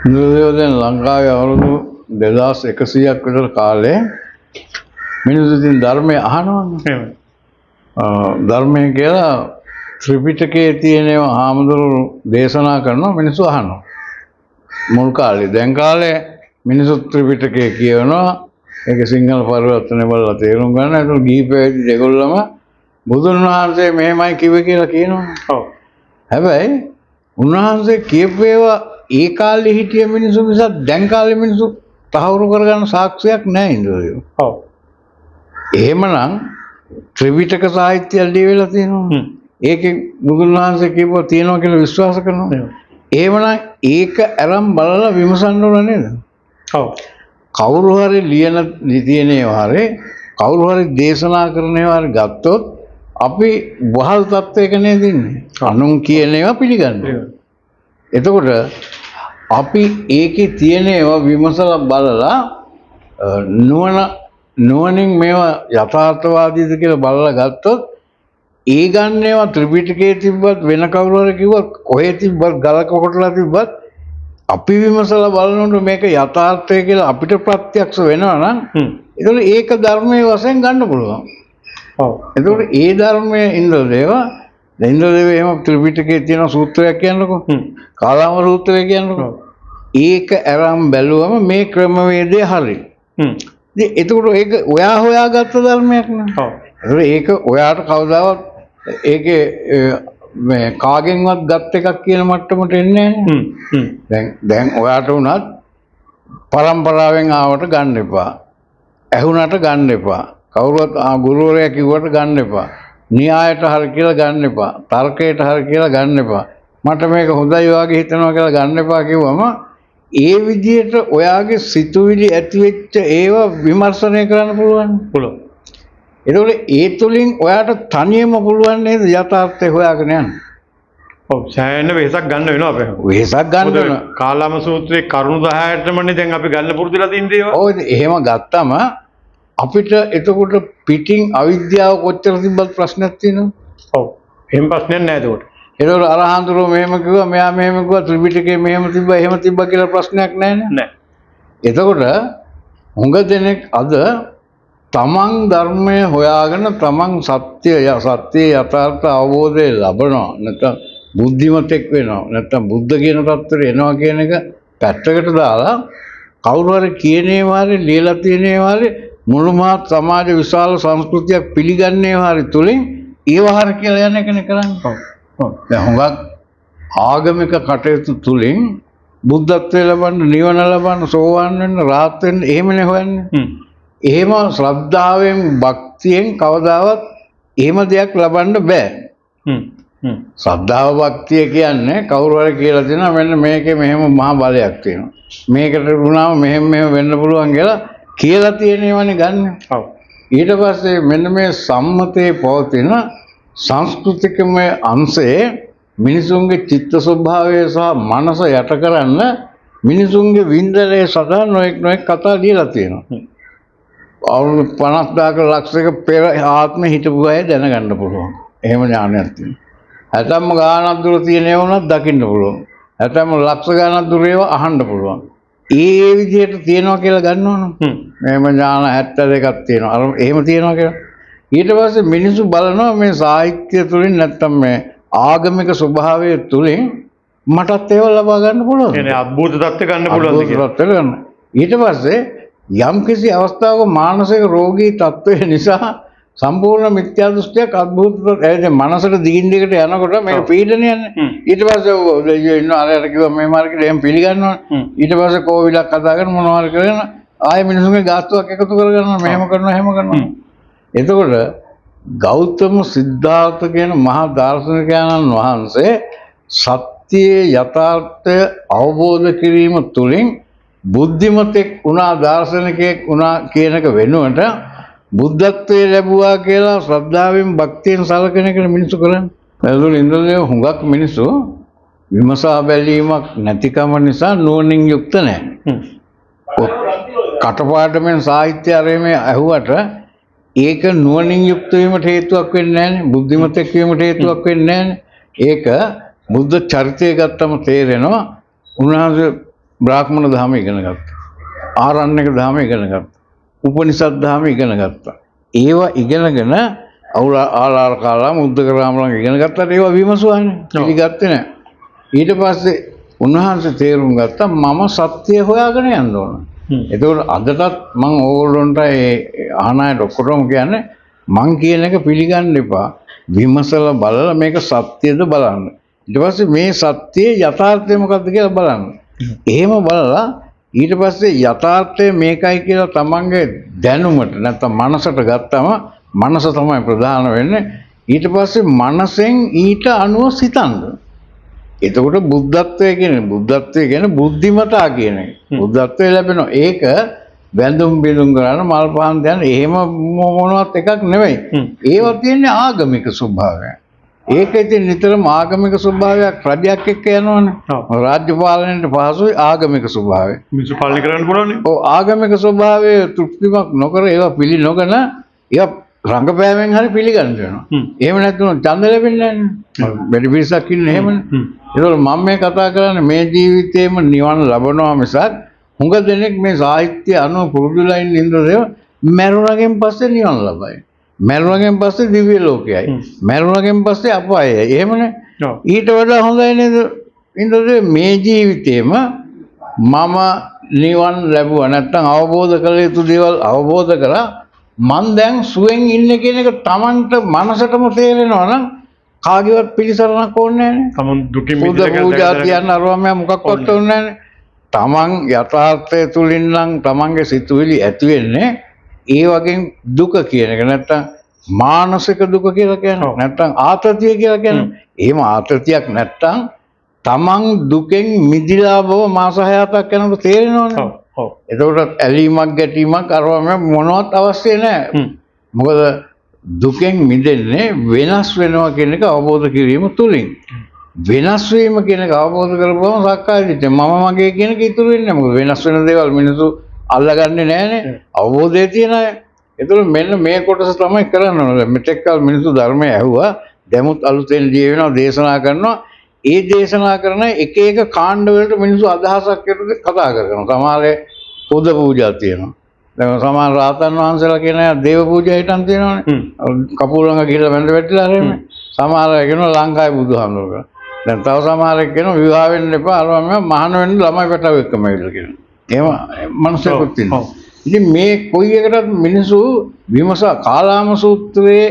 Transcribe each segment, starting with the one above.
ඉන්ද්‍රදේවයන් ලංකාවේ අවුරුදු 2100ක් විතර කාලේ මිනිස්සු ඉතින් ධර්මය අහනවනේ. ධර්මය කියලා ත්‍රිපිටකයේ තියෙනවා හාමුදුරු දේශනා කරනවා මිනිස්සු අහනවා. මුල් කාලේ දැන් කාලේ මිනිස්සු ත්‍රිපිටකය කියවනවා. ඒක සිංහල පරිවර්තනය බලලා තේරුම් ගන්න. ඒක ගීපෑදි දෙගොල්ලම බුදුන් වහන්සේ මෙහෙමයි කිව්වේ කියලා කියනවා. ඔව්. හැබැයි උන්වහන්සේ කියපු ඒවා ඒ කාලේ හිටිය මිනිස්සු නිසා දැන් කාලේ මිනිස්සු තහවුරු කරගන්න සාක්ෂියක් නැහැ ඉන්ද්‍රදේව. ඔව්. එහෙමනම් ත්‍රිපිටක සාහිත්‍යය ලියවිලා තියෙනවා. ඒකේ බුදුන් වහන්සේ කියපුවා තියෙනවා කියලා විශ්වාස කරනවා. එහෙමනම් ඒක අරන් බලලා විමසන්න ඕන නේද? ඔව්. කවුරු හරි ලියන තියෙන ඒවා හරි කවුරු හරි දේශනා කරන ඒවා හරි ගත්තොත් අපි වහල් තත්වයක නේද ඉන්නේ. අනුන් කියන ඒවා පිළිගන්නවා. එතකොට අපි ඒකේ තියෙන ඒවා විමසලා බලලා නුවණින් මේවා යථාර්ථවාදීද කියලා බලලා ගත්තොත් ඒ ගන්න ඒවා ත්‍රිපිටකයේ තිබ්බත් වෙන කවුරු හරි කිව්වත් කොහේ තිබ්බත් ගලක කොටලා තිබ්බත් අපි විමසලා බලනකොට මේක යථාර්ථය කියලා අපිට ප්‍රත්‍යක්ෂ වෙනවා නම් ඒතකොට ඒක ධර්මයේ වශයෙන් ගන්න පුළුවන්. ඔව්. ඒතකොට ඒ ධර්මයේ ඉන්ද්‍රදේව එහෙම ත්‍රිපිටකයේ තියෙන සූත්‍රයක් කියන්නකො. කාලාම සූත්‍රය කියන්නකො. ඒක අරන් බැලුවම මේ ක්‍රමවේදය හරි. ඉතින් එතකොට ඒක ඔයා හොයාගත්ත ධර්මයක් නේ. ඔව්. ඒක ඔයාට කවදාවත් ඒකේ මේ කාගෙන්වත් ගත් එකක් කියන මට්ටමට එන්නේ නැහැ. දැන් ඔයාට උනත් පරම්පරාවෙන් ආවට ගන්න එපා. ඇහුණට ගන්න එපා. කවුරුත් ගුරුවරයා කිව්වට ගන්න එපා. න්‍යායට හරි කියලා ගන්න එපා. තර්කයට හරි කියලා ගන්න එපා. මට මේක හොඳයි වගේ හිතනවා කියලා ගන්න එපා කිව්වම ඒ විදිහට ඔයාගේ සිතුවිලි ඇති වෙච්ච ඒවා විමර්ශනය කරන්න පුළුවන්. පුළුවන්. ඒකෝල ඒ තුලින් ඔයාට තනියම පුළුවන් නේද යථාර්ථය හොයාගෙන යන්න. ඔව් සෑහෙන වෙහසක් ගන්න වෙනවා අපේ. වෙහසක් ගන්න වෙනවා. කාලාම සූත්‍රයේ කරුණු 10ටමනේ දැන් අපි ගන්න පුරුදුලා තින්නේ ඒවා. ඔව් එහෙම ගත්තම අපිට එතකොට පිටින් අවිද්‍යාව කොච්චර තිබ්බත් ප්‍රශ්නයක් තියෙනවා. ඔව්. එහෙම ප්‍රශ්නයක් නැහැ එතකොට. ඒතකොට අරහන්තුරෝ මෙහෙම කිව්වා මෙයා මෙහෙම කිව්වා ත්‍රිපිටකේ මෙහෙම තිබ්බා එහෙම තිබ්බා කියලා ප්‍රශ්නයක් නැහැ නේ. නැහැ. එතකොට හුඟ දෙනෙක් අද තමන් ධර්මය හොයාගෙන තමන් සත්‍ය යථාර්ථ අවබෝධය ලබනවා නැත්නම් බුද්ධිමතෙක් වෙනවා නැත්නම් බුද්ධ කියන තත්ත්වෙට එනවා කියන එක පැත්තකට දාලා කවුරු හරි කියන ඒවා හරි ලියලා තියෙන ඒවා හරි මුළු මහත් සමාජ විශාල සංස්කෘතියක් පිළිගන්නේ හරි තුලින් ඒවා හරි කියලා යන එකනේ කරන්නේ. ඔව්. දැන් හුඟක් ආගමික කටයුතු තුලින් බුද්ධත්වයේ ලබන්න නිවන ලබන්න සෝවාන් වෙන්න රහත් වෙන්න එහෙමනේ හොයන්නේ. එහෙම ශ්‍රද්ධාවෙන් භක්තියෙන් කවදාවත් එහෙම දෙයක් ලබන්න බෑ. ශ්‍රද්ධාව භක්තිය කියන්නේ කවුරු හරි කියලා දෙනවා මෙන්න මේකේ මෙහෙම මහා බලයක් තියෙනවා. මේකට වුණාම මෙහෙම වෙන්න පුළුවන් කියලා තියෙනවනේ ගන්න. ඔව්. ඊට පස්සේ මෙන්න මේ සම්මතයේ පවතින සංස්කෘතිකමය අංශයේ මිනිසුන්ගේ චිත්ත ස්වභාවය සහ මනස යට කරන්න මිනිසුන්ගේ වින්දනයේ සටහන් නොඑක් කතා ලියලා තියෙනවා. අවුරුදු 50000ක ලක්ෂයක පෙර ආත්මෙ හිටපු අය දැනගන්න පුළුවන්. එහෙම ඥානයක් තියෙනවා. හැතැම්ම ගානක් දුර තියෙන ඒවා උනත් දකින්න පුළුවන්. හැතැම්ම ලක්ෂ ගානක් දුර ඒවා අහන්න පුළුවන්. ඒ විදිහට තියෙනවා කියලා ගන්නවනම් මෙහෙම ඥාන 72ක් තියෙනවා. අර එහෙම තියෙනවා කියලා. ඊට පස්සේ මිනිස්සු බලනවා මේ සාහිත්‍ය තුලින් නැත්තම් මේ ආගමික ස්වභාවය තුලින් මටත් ඒව ලබා ගන්න පුළුවන්. يعني අద్భుත தත්ත්ව ගන්න පුළුවන් කියලා. ඊට පස්සේ යම්කිසි අවස්ථාවක මානසික රෝගී තත්ත්වය නිසා සම්පූර්ණ මිත්‍යා දෘෂ්ටියක් අద్భుත මනසට දිගින් දිගට යනකොට මේක පීඩනය යන්නේ. ඊට පස්සේ ඉන්න අරයට කිව්වා මේ මාර්ගෙට එහෙම පිළිගන්නවා. ඊට පස්සේ කෝවිලක් හදාගෙන මොනවා හරි කරගෙන ආයෙ මිනිස්සුන්ගේ ගාස්තුවක් එකතු කරගන්නවා මෙහෙම කරනවා එහෙම කරනවා. එතකොට ගෞතම සිද්ධාර්ථ කියන මහා දාර්ශනිකයන්න් වහන්සේ සත්‍යයේ යථාර්ථය අවබෝධ කිරීම තුළින් බුද්ධිමතෙක් වුණා දාර්ශනිකයෙක් වුණා කියන එක වෙනුවට බුද්ධත්වයේ ලැබුවා කියලා ශ්‍රද්ධාවෙන් භක්තියෙන් සලකන එක මිනිස්සු කරන්නේ. ඒගොල්ලෝ ඉන්ද්‍රදේව හුඟක් මිනිස්සු විමසා බැලීමක් නැතිකම නිසා නුවණින් යුක්ත නැහැ. කටපාඩමෙන් සාහිත්‍ය ආරෙමේ ඇහුවට ඒක නුවණින් යුක්ත වීමට හේතුවක් වෙන්නේ නැහැනේ. බුද්ධිමතෙක් වීමට හේතුවක් වෙන්නේ නැහැනේ. ඒක බුද්ධ චරිතය ගත්තම තේරෙනවා. උන්වහන්සේ බ්‍රාහ්මණ ධර්ම ඉගෙන ගත්තා. ආරණ්‍යක ධර්ම ඉගෙන ගත්තා. උපනිෂද් ධර්ම ඉගෙන ගත්තා. ඒවා ඉගෙනගෙන ආලාර කාලා මුද්දකරාම ළඟ ඉගෙන ගත්තාට ඒවා විමසුවානේ. පිළිගත්තේ නැහැ. ඊට පස්සේ උන්වහන්සේ තේරුම් ගත්තා මම සත්‍ය හොයාගෙන යන්න ඕන. එතකොට අදටත් මම ඕගොල්ලන්ට ඒ ආනායට ඔක්කොටම කියන්නේ මං කියන එක පිළිගන්න එපා. විමසලා බලලා මේක සත්‍යද බලන්න. ඊට පස්සේ මේ සත්‍යයේ යථාර්ථය මොකක්ද කියලා බලන්න. එහෙම බලලා ඊට පස්සේ යථාර්ථය මේකයි කියලා තමන්ගේ දැනුමට නැත්නම් මනසට ගත්තම මනස තමයි ප්‍රධාන වෙන්නේ. ඊට පස්සේ මනසෙන් ඊට අනුව සිතන්න. එතකොට බුද්ධත්වය කියන්නේ බුද්ධිමතා කියන එක. බුද්ධත්වය ලැබෙනවා. ඒක වැඳුම් බිඳුම් කරන මල් පහන් දැන් එහෙම මොනවත් එකක් නෙවෙයි. ඒවා තියෙන්නේ ආගමික ස්වභාවය. ඒක ඉතින් නිතරම ආගමික ස්වභාවයක් රජයක් එක්ක යනවනේ. රාජ්‍ය පාලනයට පහසුයි ආගමික ස්වභාවය. මිනිස්සු පාලනය කරන්න පුළුවන්. ඔව් ආගමික ස්වභාවය තෘප්තිමත් නොකර ඒවා පිළි නොගන ඒවා රංගපෑමෙන් හරි පිළිගන්න වෙනවා. එහෙම නැත්නම් ඡන්ද ලැබෙන්නේ නැහැ. බැරි පිරිසක් ඉන්නේ එහෙමනේ. ඒකවල මම මේ කතා කරන්නේ මේ ජීවිතේම නිවන් ලබනවා මිසක් හුඟ දෙනෙක් මේ සාහිත්‍ය අනුව පුරුදුලා ඉන්න ඉන්ද්‍රදේව මරුණගෙන් පස්සේ නිවන් ලබයි. මරුණගෙන් පස්සේ දිව්‍ය ලෝකයයි. මරුණගෙන් පස්සේ අපායයි. එහෙමනේ. ඊට වඩා හොඳයි නේද ඉන්ද්‍රදේව මේ ජීවිතේම මම නිවන් ලැබුවා නැත්නම් අවබෝධ කළ යුතු දේවල් අවබෝධ කරා මන් දැන් සුවෙන් ඉන්නේ කියන එක Tamanට මනසටම තේරෙනවා නම් කාගේවත් පිළිසරණක් ඕනේ නැහැ නේ. Taman දුකින් මිදෙන්න පූජා තියන්න අරවම මොකක්වත් ඕනේ නැහැ නේ. Taman යථාර්ථය තුලින් නම් Tamanගේ සිතුවිලි ඇති වෙන්නේ ඒ වගේ දුක කියන එක. නැත්තම් මානසික දුක කියලා කියනවා. නැත්තම් ආතතිය කියලා කියනවා. එහෙම ආතතියක් නැත්තම් Taman දුකෙන් මිදිලා බව මාස 6-7ක් යනකොට තේරෙනවනේ. එතකොට ඇලීමක් ගැටීමක් අරවම මොනවත් අවශ්‍ය නැහැ. මොකද දුකෙන් මිදෙන්නේ වෙනස් වෙනවා කියන එක අවබෝධ කිරීම තුලින්. වෙනස් වීම කියන එක අවබෝධ කරගුවම සක්කාය දිට්ඨිය මම මගේ කියන එක ඉතුරු වෙන්නේ නැහැ. මොකද වෙනස් වෙන දේවල් මිනිස්සු අල්ලගන්නේ නැහනේ. අවබෝධය තියෙන අය. ඒතකොට මෙන්න මේ කොටස තමයි කරන්න ඕනේ. මෙතෙක් කල මිනිස්සු ධර්මය ඇහුවා. දැමුත් අලුතෙන් ලිය වෙනවා දේශනා කරනවා. ඒ දේශනා කරන එක එක කාණ්ඩ වලට මිනිස්සු අදහසක් ඇතුළත කතා කරනවා. සමහරේ පුද පූජා තියෙනවා. දැන් සමහර රාතන් වහන්සේලා කියන අය දේව පූජා හිටන් තියෙනවානේ. කපුල ළඟ ගිහලා වැඳ වැටිලා හැරෙම. සමහර අය කියනවා ලංකාවේ බුදුහාමුදුරුවෝ. දැන් තව සමහර අය කියනවා විවාහ වෙන්න එපා. අරම මහාන වෙන්න ළමයි පැටව එක්කම ඉල්ල කියනවා. එහෙම මනුස්සයෙකුත් ඉන්නවා. ඉතින් මේ කොයි එකටත් මිනිස්සු විමසා කාලාම සූත්‍රයේ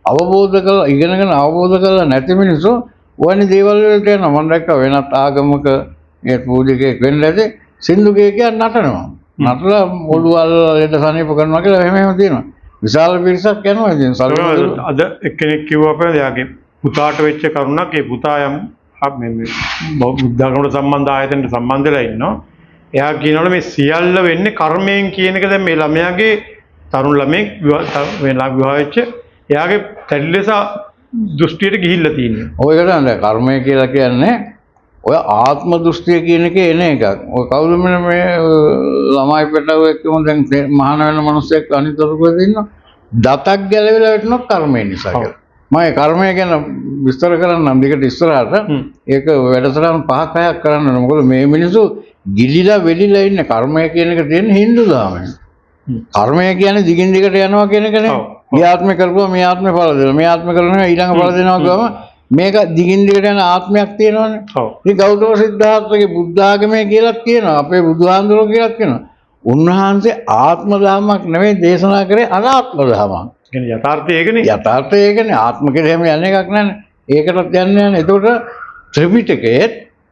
අවබෝධ කරලා ඉගෙනගෙන අවබෝධ කරලා නැති මිනිස්සු ඔයනි දේවල් වලට යනවා. මම දැක්ක වෙනත් ආගමක මේ පූජකයෙක් වෙන්න ඇති සින්දු ගේකියක් නටනවා. නටලා ඔළුව අල්ලලා ලෙඩ සනීප කරනවා කියලා එහෙම තියෙනවා. විශාල පිරිසක් යනවා ඉතින් අද එක්කෙනෙක් කිව්වා අපේ එයාගේ පුතාට වෙච්ච කරුණක් ඒ පුතා යම් මේ බුද්ධාගමට සම්බන්ධ ආයතනට සම්බන්ධ වෙලා ඉන්නවා. එයා කියනවලු මේ සියල්ල වෙන්නේ කර්මයෙන් කියන එක දැන් මේ ළමයාගේ තරුණ ළමෙක් විවාහ වෙච්ච එයාගේ තැඩිලෙස දෘෂ්ටියට ගිහිල්ලා තියෙනවා. ඔයකට නේද කර්මය කියලා කියන්නේ ඔය ආත්ම දෘෂ්ටිය කියන එකේ එන එකක්. ඔය කවුද මේ ළමයි පැටව එක්කම දැන් මහාන වෙන මිනිස්සෙක් අනිතරකද ඉන්නවා. දතක් ගැලවිලා වැටෙනවා කර්මය නිසා කියලා. මම කර්මය ගැන විස්තර කරන්නම් දෙකට ඉස්සරහට. ඒක වැඩසටහන් 5-6ක් කරන්න ඕනේ. මොකද මේ මිනිස්සු ගිලිලා වෙලිලා ඉන්නේ කර්මය කියන එක තියෙන හින්දු ධර්මයේ. කර්මය කියන්නේ දිගින් දිගට යනවා කියන එක නේ. මේ ආත්මේ කරපුවා මේ ආත්මේ ඵල දෙනවා. මේ ආත්මේ කරනවා ඊළඟ ඵල දෙනවා කියවම මේක දිගින් දිගට යන ආත්මයක් තියෙනවනේ. ඉතින් ගෞතම සිද්ධාර්ථගේ බුද්ධ ආගමේ කියලා කියනවා. අපේ බුදුහාඳුරෝ කියලා කියනවා. උන්වහන්සේ ආත්ම ධර්මයක් නෙවෙයි දේශනා කරේ අනාත්ම ධර්මයක්. කියන්නේ යථාර්ථය ඒකනේ. යථාර්ථය ඒකනේ. ආත්ම කියලා හැම යන්නේ එකක් නැන්නේ. ඒකටත් යන්නේ නැහැ. එතකොට ත්‍රිපිටකයේ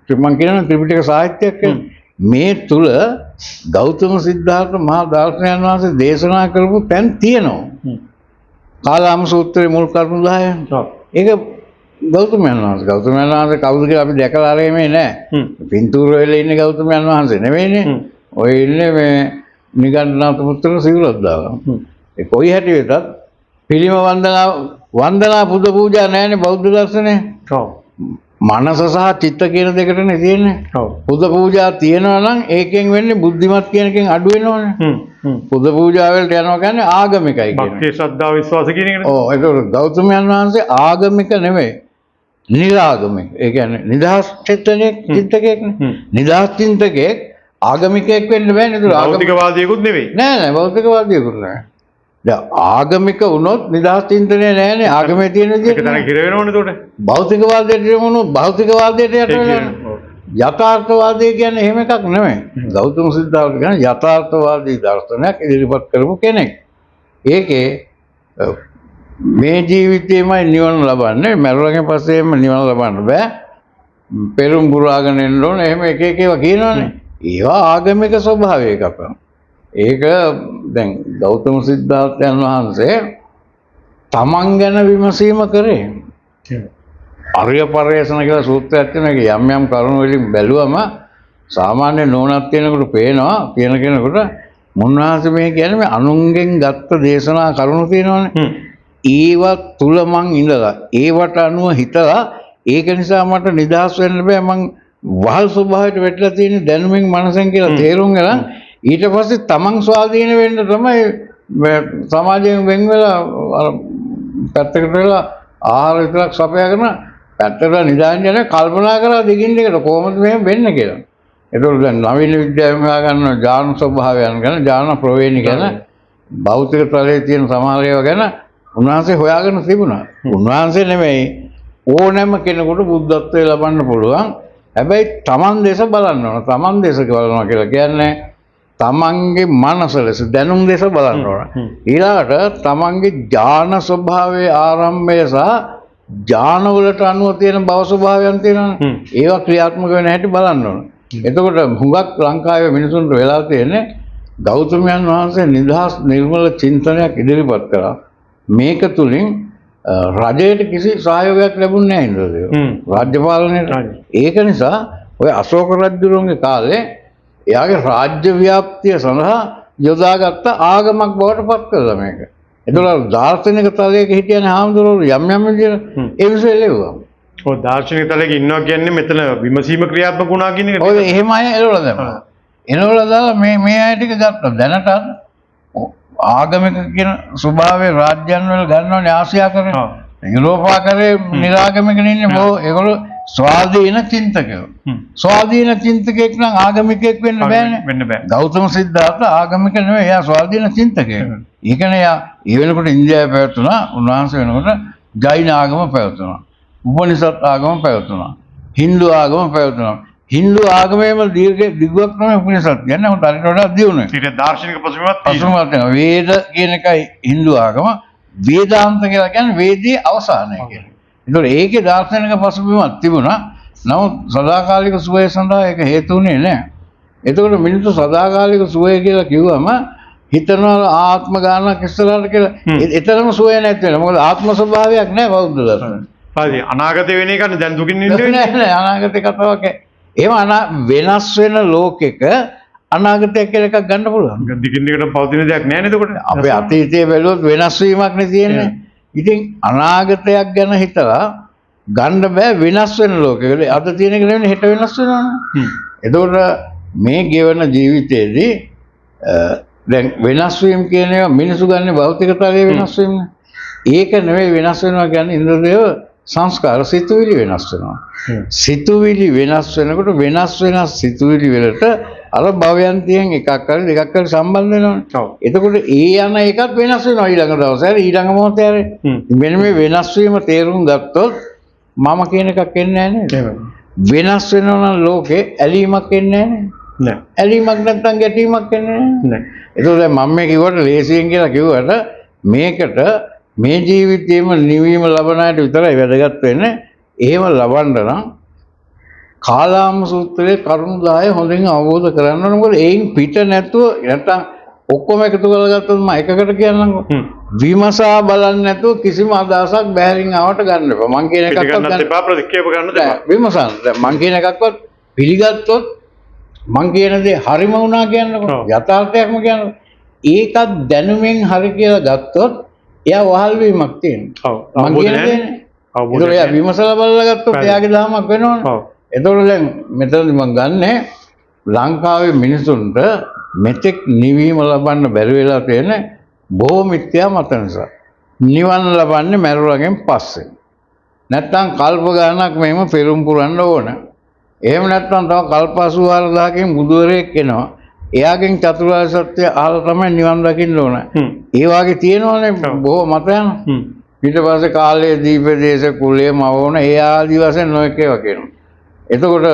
මම කියනවා ත්‍රිපිටක සාහිත්‍යයක් කියන්නේ මේ තුල ගෞතම සිද්ධාර්ථ මහා දාර්ශනිකයන් වහන්සේ දේශනා කරපු තැන් තියෙනවා. කාලාම සූත්‍රයේ මුල් කරුණු 10. ඒක ගෞතමයන් වහන්සේ කවුද කියලා අපි දැකලා ආරෙන්නේ නැහැ. පින්තූර වෙලා ඉන්නේ ගෞතමයන් වහන්සේ නෙවෙයිනේ. ඔය ඉන්නේ මේ නිගණ්ඨනාථ පුත්‍ර සිවුරක් දාලා. ඒ කොයි හැටි වෙතත් පිළිම වන්දනා පුද පූජා නැහැනේ බෞද්ධ දර්ශනේ. මනස සහ චිත්ත කියන දෙකටනේ තියෙන්නේ. පුද පූජා තියෙනවා නම් ඒකෙන් වෙන්නේ බුද්ධිමත් කියන එකෙන් අඩු වෙනවනේ. පුද පූජා වලට යනවා කියන්නේ ආගමිකයි කියන්නේ. භක්තිය ශ්‍රද්ධාව විශ්වාස කියන එකනේ. ඔව් ඒක ගෞතමයන් වහන්සේ ආගමික නෙමෙයි. නිරාගමික. ඒ කියන්නේ නිදහස් චිත්තකෙක් නේ. නිදහස් චිත්තකෙක් ආගමිකයෙක් වෙන්න බෑනේ. ඒක භෞතිකවාදියෙකුත් නෙවෙයි. නෑ භෞතිකවාදියෙකුත් නෑ. දැන් ආගමික වුණොත් නිදහස් චින්තනය නෑනේ. ආගමේ තියෙන ඒක විදිහට තමයි කිර වෙනවනේ එතකොට. භෞතිකවාදයට වුණොත් භෞතිකවාදයට යට වෙනවා. යථාර්ථවාදය කියන්නේ එහෙම එකක් නෙමෙයි. ගෞතම සිද්ධාර්ථ කියන්නේ යථාර්ථවාදී දර්ශනයක් ඉදිරිපත් කරපු කෙනෙක්. ඒකේ මේ ජීවිතේමයි නිවන ලබන්නේ. මරුණගෙන් පස්සේම නිවන ලබන්න බෑ. පෙරම් පුරාගෙන එන්න ඕන. එහෙම එක එක ඒවා කියනවනේ. ඒවා ආගමික ස්වභාවයක අපන. ඒක දැන් ගෞතම සිද්ධාර්ථයන් වහන්සේ තමන් ගැන විමසීම කරේ. අරිය පරිේශන කියලා සූත්‍රයක් තියෙනවා. ඒක යම් යම් කරුණු වලින් බැලුවම සාමාන්‍ය නෝනක් තියෙනකොට පේනවා කියන කෙනෙකුට මුන්වහන්සේ මේ කියන්නේ මේ අනුන්ගෙන් ගත්ත දේශනා කරුණු තියෙනවනේ. ඒවා තුල මං ඉඳලා ඒවට අනුව හිතලා ඒක නිසා මට නිදහස් වෙන්න බෑ. මං වහල් ස්වභාවයට වැටලා තියෙන දැනුමින් මනසෙන් කියලා තේරුම් ගන්න. ඊට පස්සේ තමන් ස්වාධීන වෙන්න තමයි සමාජයෙන් වෙන් වෙලා පැත්තකට වෙලා ආහාර විතරක් සපයාගෙන පැත්තට නිදාගෙන යන කල්පනා කරලා දිගින් දිගට කොහොමද මෙහෙම වෙන්නේ කියලා. ඒතකොට දැන් නවීන විද්‍යාවෙන් හොයාගන්න ඥාන ස්වභාවයන් ගැන ඥාන ප්‍රවේණි ගැන භෞතික තලයේ තියෙන සමහර ඒවා ගැන උන්වහන්සේ හොයාගෙන තිබුණා. උන්වහන්සේ නෙමෙයි ඕනෑම කෙනෙකුට බුද්ධත්වයේ ලබන්න පුළුවන්. හැබැයි තමන් දේශ බලන්න ඕන. තමන් දේශ බලනවා කියලා කියන්නේ තමන්ගේ මනස ලෙස දැනුම් දේශ බලන්න ඕන. ඊළඟට තමන්ගේ ඥාන ස්වභාවයේ ආරම්භය සහ ඥාන වලට අනුව තියෙන භව ස්වභාවයන් තියෙනවනේ. ඒවා ක්‍රියාත්මක වෙන හැටි බලන්න ඕන. එතකොට හුඟක් ලංකාවේ මිනිසුන්ට වෙලා තියෙන්නේ ගෞතමයන් වහන්සේ නිදහස් නිර්මල චින්තනයක් ඉදිරිපත් කළා. මේක තුලින් රජයට කිසි සහයෝගයක් ලැබුණේ නැහැ ඉන්ද්‍රදේව. රාජ්‍ය පාලනයට. ඒක නිසා ඔය අශෝක රජුගේ කාලේ එයාගේ රාජ්‍ය ව්‍යාප්තිය සඳහා යොදාගත්ත ආගමක් බවට පත් කළා මේක. ඒතකොට දාර්ශනික තලයක හිටියනේ හාමුදුරුවෝ යම් යම් විදිහට ඒ විශ්ව එළෙව්වා. ඔය දාර්ශනික තලයක ඉන්නවා කියන්නේ මෙතන විමසීම ක්‍රියාත්මක වුණා කියන එක. ඔය එහෙම අය එළවලා දැම්මා. එළවලා දාලා මේ අය ටික ගත්තා. දැනට ආගමික කියන ස්වභාවයේ රාජ්‍යයන් වල ගන්නවනේ ආසියා කරේ. යුරෝපා කරේ නිරාගමිකන ඉන්නේ බොහෝ ඒගොල්ලෝ ස්වාධීන චින්තකයෝ. ස්වාධීන චින්තකෙක් නම් ආගමිකයෙක් වෙන්න බෑනේ. වෙන්න බෑ. ගෞතම සිද්ධාර්ථ ආගමික නෙවෙයි. එයා ස්වාධීන චින්තකයෙක්. ඒ කියන්නේ එයා ඒ වෙනකොට ඉන්දියාවේ පැවතුණා. උන්වහන්සේ වෙනකොට ජෛන ආගම පැවතුණා. උපනිෂද් ආගම පැවතුණා. හින්දු ආගම පැවතුණා. හින්දු ආගමේම දිගුවක් තමයි උපනිෂද් කියන්නේ. උන්ට අරිට වඩා දියුණුයි. ඊට දාර්ශනික පසුබිමක් තියෙනවා. වේද කියන එකයි හින්දු ආගම. වේදාන්ත කියලා කියන්නේ වේදයේ අවසානය කියන්නේ. ඒතකොට ඒකේ දාර්ශනික පසුබිමක් තිබුණා. නමුත් සදාකාලික සුවය සඳහා ඒක හේතු වුණේ නැහැ. එතකොට මිනිස්සු සදාකාලික සුවය කියලා කිව්වම හිතනවා ආත්ම ගානක් ඉස්සරහට කියලා. එතරම් සුවය නැති වෙනවා. මොකද ආත්ම ස්වභාවයක් නැහැ බෞද්ධ දර්ශනයේ. හරි අනාගතේ වෙන එක දැන් දුකින් ඉන්නේ නෑ අනාගතේ කතාවක්. එහෙම වෙනස් වෙන ලෝකෙක අනාගතයක් කියලා එකක් ගන්න පුළුවන්. දිගින් දිගට පවතින දෙයක් නෑ නේද එතකොට? අපේ අතීතයේ බැලුවොත් වෙනස් වීමක් නේ තියෙන්නේ. ඉතින් අනාගතයක් ගැන හිතලා ගන්න බෑ වෙනස් වෙන ලෝකෙක. අද තියෙන එක නෙවෙයි හෙට වෙනස් වෙනවනේ. එතකොට මේ ගෙවන ජීවිතේදී දැන් වෙනස් වීම කියන ඒවා මිනිසු ගන්න භෞතික තලයේ වෙනස් වීම. ඒක නෙවෙයි වෙනස් වෙනවා කියන්නේ ඉන්ද්‍රදේව සංස්කාර සිතුවිලි වෙනස් වෙනවා. සිතුවිලි වෙනස් වෙනකොට වෙනස් සිතුවිලි වලට අර භවයන්තියෙන් එකක් හරි දෙකක් හරි සම්බන්ධ වෙනවනේ. එතකොට ඒ යන එකත් වෙනස් වෙනවා ඊළඟ දවසේ හරි ඊළඟ මොහොතේ හරි. මෙන්න මේ වෙනස් වීම තේරුම් ගත්තොත් මම කියන එකක් එන්නේ නැහැ නේද? වෙනස් වෙනවා නම් ලෝකේ ඇලීමක් එන්නේ නැහැ නේද? ඇලීමක් නැත්නම් ගැටීමක් එන්නේ නැහැ. එතකොට දැන් මම මේ කිව්වට ලේසියෙන් කියලා කිව්වට මේකට මේ ජීවිතේම නිවීම ලබන අයට විතරයි වැදගත් වෙන්නේ. එහෙම ලබන්න නම් කාලාම සූත්‍රයේ කරුණු 10 හොඳින් අවබෝධ කරගන්න ඕන. මොකද ඒයින් පිට නැතුව නැත්තම් ඔක්කොම එකතු කරගත්තොත් මම එකකට කියන්නම්කො. විමසා බලන්න නැතුව කිසිම අදහසක් බැහැරින් ආවට ගන්න එපා. මං කියන එකක්වත් ගන්න එපා ප්‍රතික්‍රියාව ගන්න එපා. විමසන්න. දැන් මං කියන එකක්වත් පිළිගත්තොත් මං කියන දේ හරිම වුණා කියන්නකො. යථාර්ථයක්ම කියන්නකො. ඒකත් දැනුමින් හරි කියලා ගත්තොත් එයා වහල් වීමක් තියෙනවා. ඔව්. මං කියන දේ නේ. ඒක විමසලා බලලා ගත්තොත් එයාගේ දහමක් වෙනවනේ. ඔව්. එතකොට දැන් මෙතනදි මම ගන්නෙ ලංකාවේ මිනිසුන්ට මෙතෙක් නිවීම ලබන්න බැරි වෙලා තියෙන බොහෝ මිත්‍යා මත නිසා. නිවන් ලබන්නේ මරුණගෙන් පස්සේ. නැත්තම් කල්ප ගානක් මෙහෙම පෙරම් පුරන්න ඕන. එහෙම නැත්නම් තව කල්ප 84000කින් බුදුවරයෙක් එනවා. එයාගෙන් චතුරාර්ය සත්‍ය අහලා තමයි නිවන් දකින්න ඕන. ඒ වාගේ තියෙනවනේ බොහෝ මතයන්. ඊට පස්සේ කාලයේ දීප දේශ කුලයේ මවෝන ඒ ආදි වශයෙන් නොඑක ඒවා කියනවා. එතකොට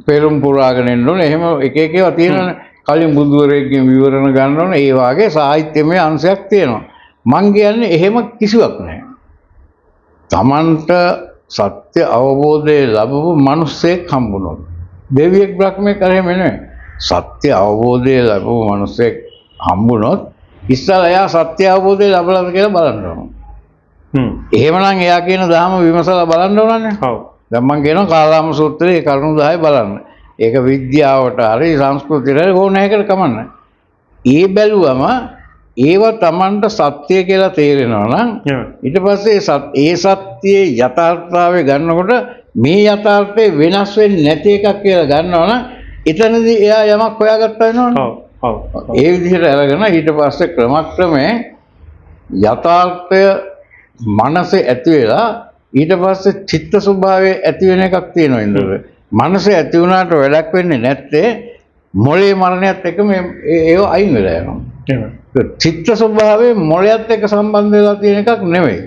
පෙරම් පුරාගෙන එන්න ඕනේ. එහෙම එක එක ඒවා තියෙනවනේ. කලින් බුදුවරයෙක්ගෙන් විවරණ ගන්න ඕනේ. ඒ වාගේ සාහිත්‍යමය අංශයක් තියෙනවා. මං කියන්නේ එහෙම කිසිවක් නැහැ. තමන්ට සත්‍ය අවබෝධය ලැබපු මිනිස්සෙක් හම්බුනොත් දෙවියෙක් බ්‍රහ්මයෙක් එහෙම නෙවෙයි. සත්‍ය අවබෝධය ලැබපු මිනිස්සෙක් හම්බුනොත් ඉස්සලා එයා සත්‍ය අවබෝධය ලැබලාද කියලා බලන්න ඕන. එහෙමනම් එයා කියන ධර්ම විමසලා බලන්න ඕනනේ. ඔව්. දැන් මම කියනවා කාලාම සූත්‍රයේ කරුණු 10 බලන්න. ඒක විද්‍යාවට හරි සංස්කෘතියට හරි ඕන එකකට කමන්නේ. ඒ බැලුවම ඒව Tamanට සත්‍ය කියලා තේරෙනවා නම් ඊට පස්සේ ඒ සත්‍යයේ යථාර්ථතාවය ගන්නකොට මේ යථාර්ථය වෙනස් වෙන්නේ නැති එකක් කියලා ගන්නවා නම් එතනදී එයා යමක් හොයාගත්තා වෙනවනේ. ඔව්. ඒ විදිහට අරගෙන ඊට පස්සේ ක්‍රමක්‍රමයෙන් යථාර්ථය මනසේ ඇති වෙලා ඊට පස්සේ චිත්ත ස්වභාවයේ ඇති වෙන එකක් තියෙනවා ඉන්ද්‍රව. මනසේ ඇති වුණාට වැඩක් වෙන්නේ නැත්තේ මොළේ මරණයත් එක්ක ඒව අයින් වෙලා යනවා. චිත්ත ස්වභාවයේ මොළයත් එක්ක සම්බන්ධ වෙලා තියෙන එකක් නෙවෙයි.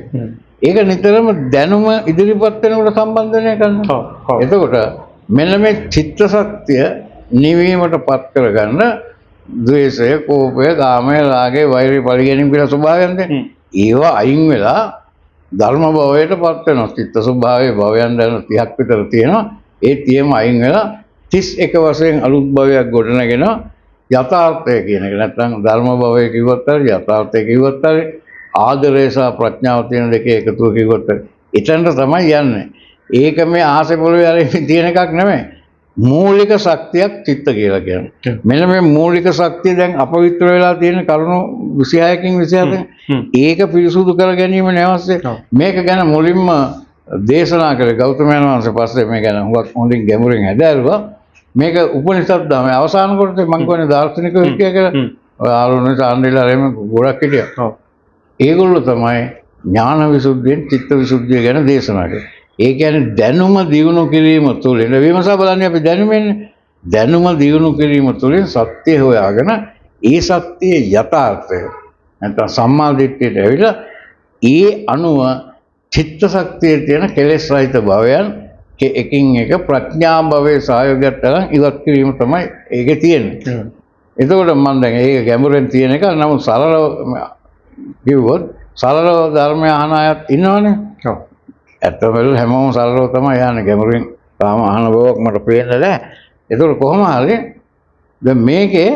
ඒක නිතරම දැනුම ඉදිරිපත් වෙනකොට සම්බන්ධ වෙන එකක් නේ. එතකොට මෙන්න මේ චිත්ත ශක්තිය නිවීමටපත් කරගන්න ද්වේෂය, කෝපය, කාමය, රාගය, වෛරය, පරිගැනීම කියලා ස්වභාවයන් දෙන්නේ. ඒවා අයින් වෙලා ධර්ම භවයටපත් වෙනවා. චිත්ත ස්වභාවයේ භවයන් දැන 30ක් විතර තියෙනවා. ඒ 30ම අයින් වෙලා 31 වශයෙන් අලුත් භවයක් ගොඩනගෙන යථාර්ථය කියන එක. නැත්නම් ධර්ම භවය කිව්වත් හරි යථාර්ථය කිව්වත් හරි ආදරය සහ ප්‍රඥාව තියෙන දෙකේ එකතුව කිව්වත් හරි එතනට තමයි යන්නේ. ඒක මේ ආසේ පොළවේ අර තියෙන එකක් නෙමෙයි. මූලික ශක්තියක් චිත්ත කියලා කියන්නේ. මෙන්න මේ මූලික ශක්තිය දැන් අපවිත්‍ර වෙලා තියෙන කරුණු 26කින් 27 ඒක පිරිසුදු කර ගැනීම නැවස්සේ. මේක ගැන මුලින්ම දේශනා කළේ ගෞතමයන් වහන්සේ. පස්සේ මේ ගැන හුඟක් හොඳින් ගැඹුරින් හැදෑරුවා. මේක උපනිෂද් ධර්මයේ අවසාන කොටසේ මම කියන්නේ දාර්ශනිකයෝ හිටියා කියලා. ඔය ආලෝන සාන්දිලා රෙම ගොඩක් හිටියා. ඒගොල්ලෝ තමයි ඥාන විසුද්ධියෙන් චිත්ත විසුද්ධිය ගැන දේශනා කළේ. ඒ කියන්නේ දැනුම දියුණු කිරීම තුළින් විමසා බලන්නේ අපි දැනුම දියුණු කිරීම තුළින් සත්‍ය හොයාගෙන ඒ සත්‍යයේ යථාර්ථය නැත්නම් සම්මා දිට්ඨියට ඇවිල්ලා ඒ අනුව චිත්ත ශක්තියේ තියෙන කෙලෙස් රහිත භවයන් එකින් එක ප්‍රඥා භවයේ සහයෝගයත් තරම් ඉවත් කිරීම තමයි ඒකේ තියෙන්නේ. එතකොට මම දැන් ඒක ගැඹුරෙන් තියෙන එක නමුත් සරලව කිව්වොත් සරලව ධර්මය අහන අයත් ඉන්නවනේ. ඔව්. ඇත්තම වෙලෙ හැමෝම සරලව තමයි යන්නේ. ගැඹුරින් තාම අහන බවක් මට පේන්නේ නැහැ. ඒතකොට කොහොම හරි දැන් මේකේ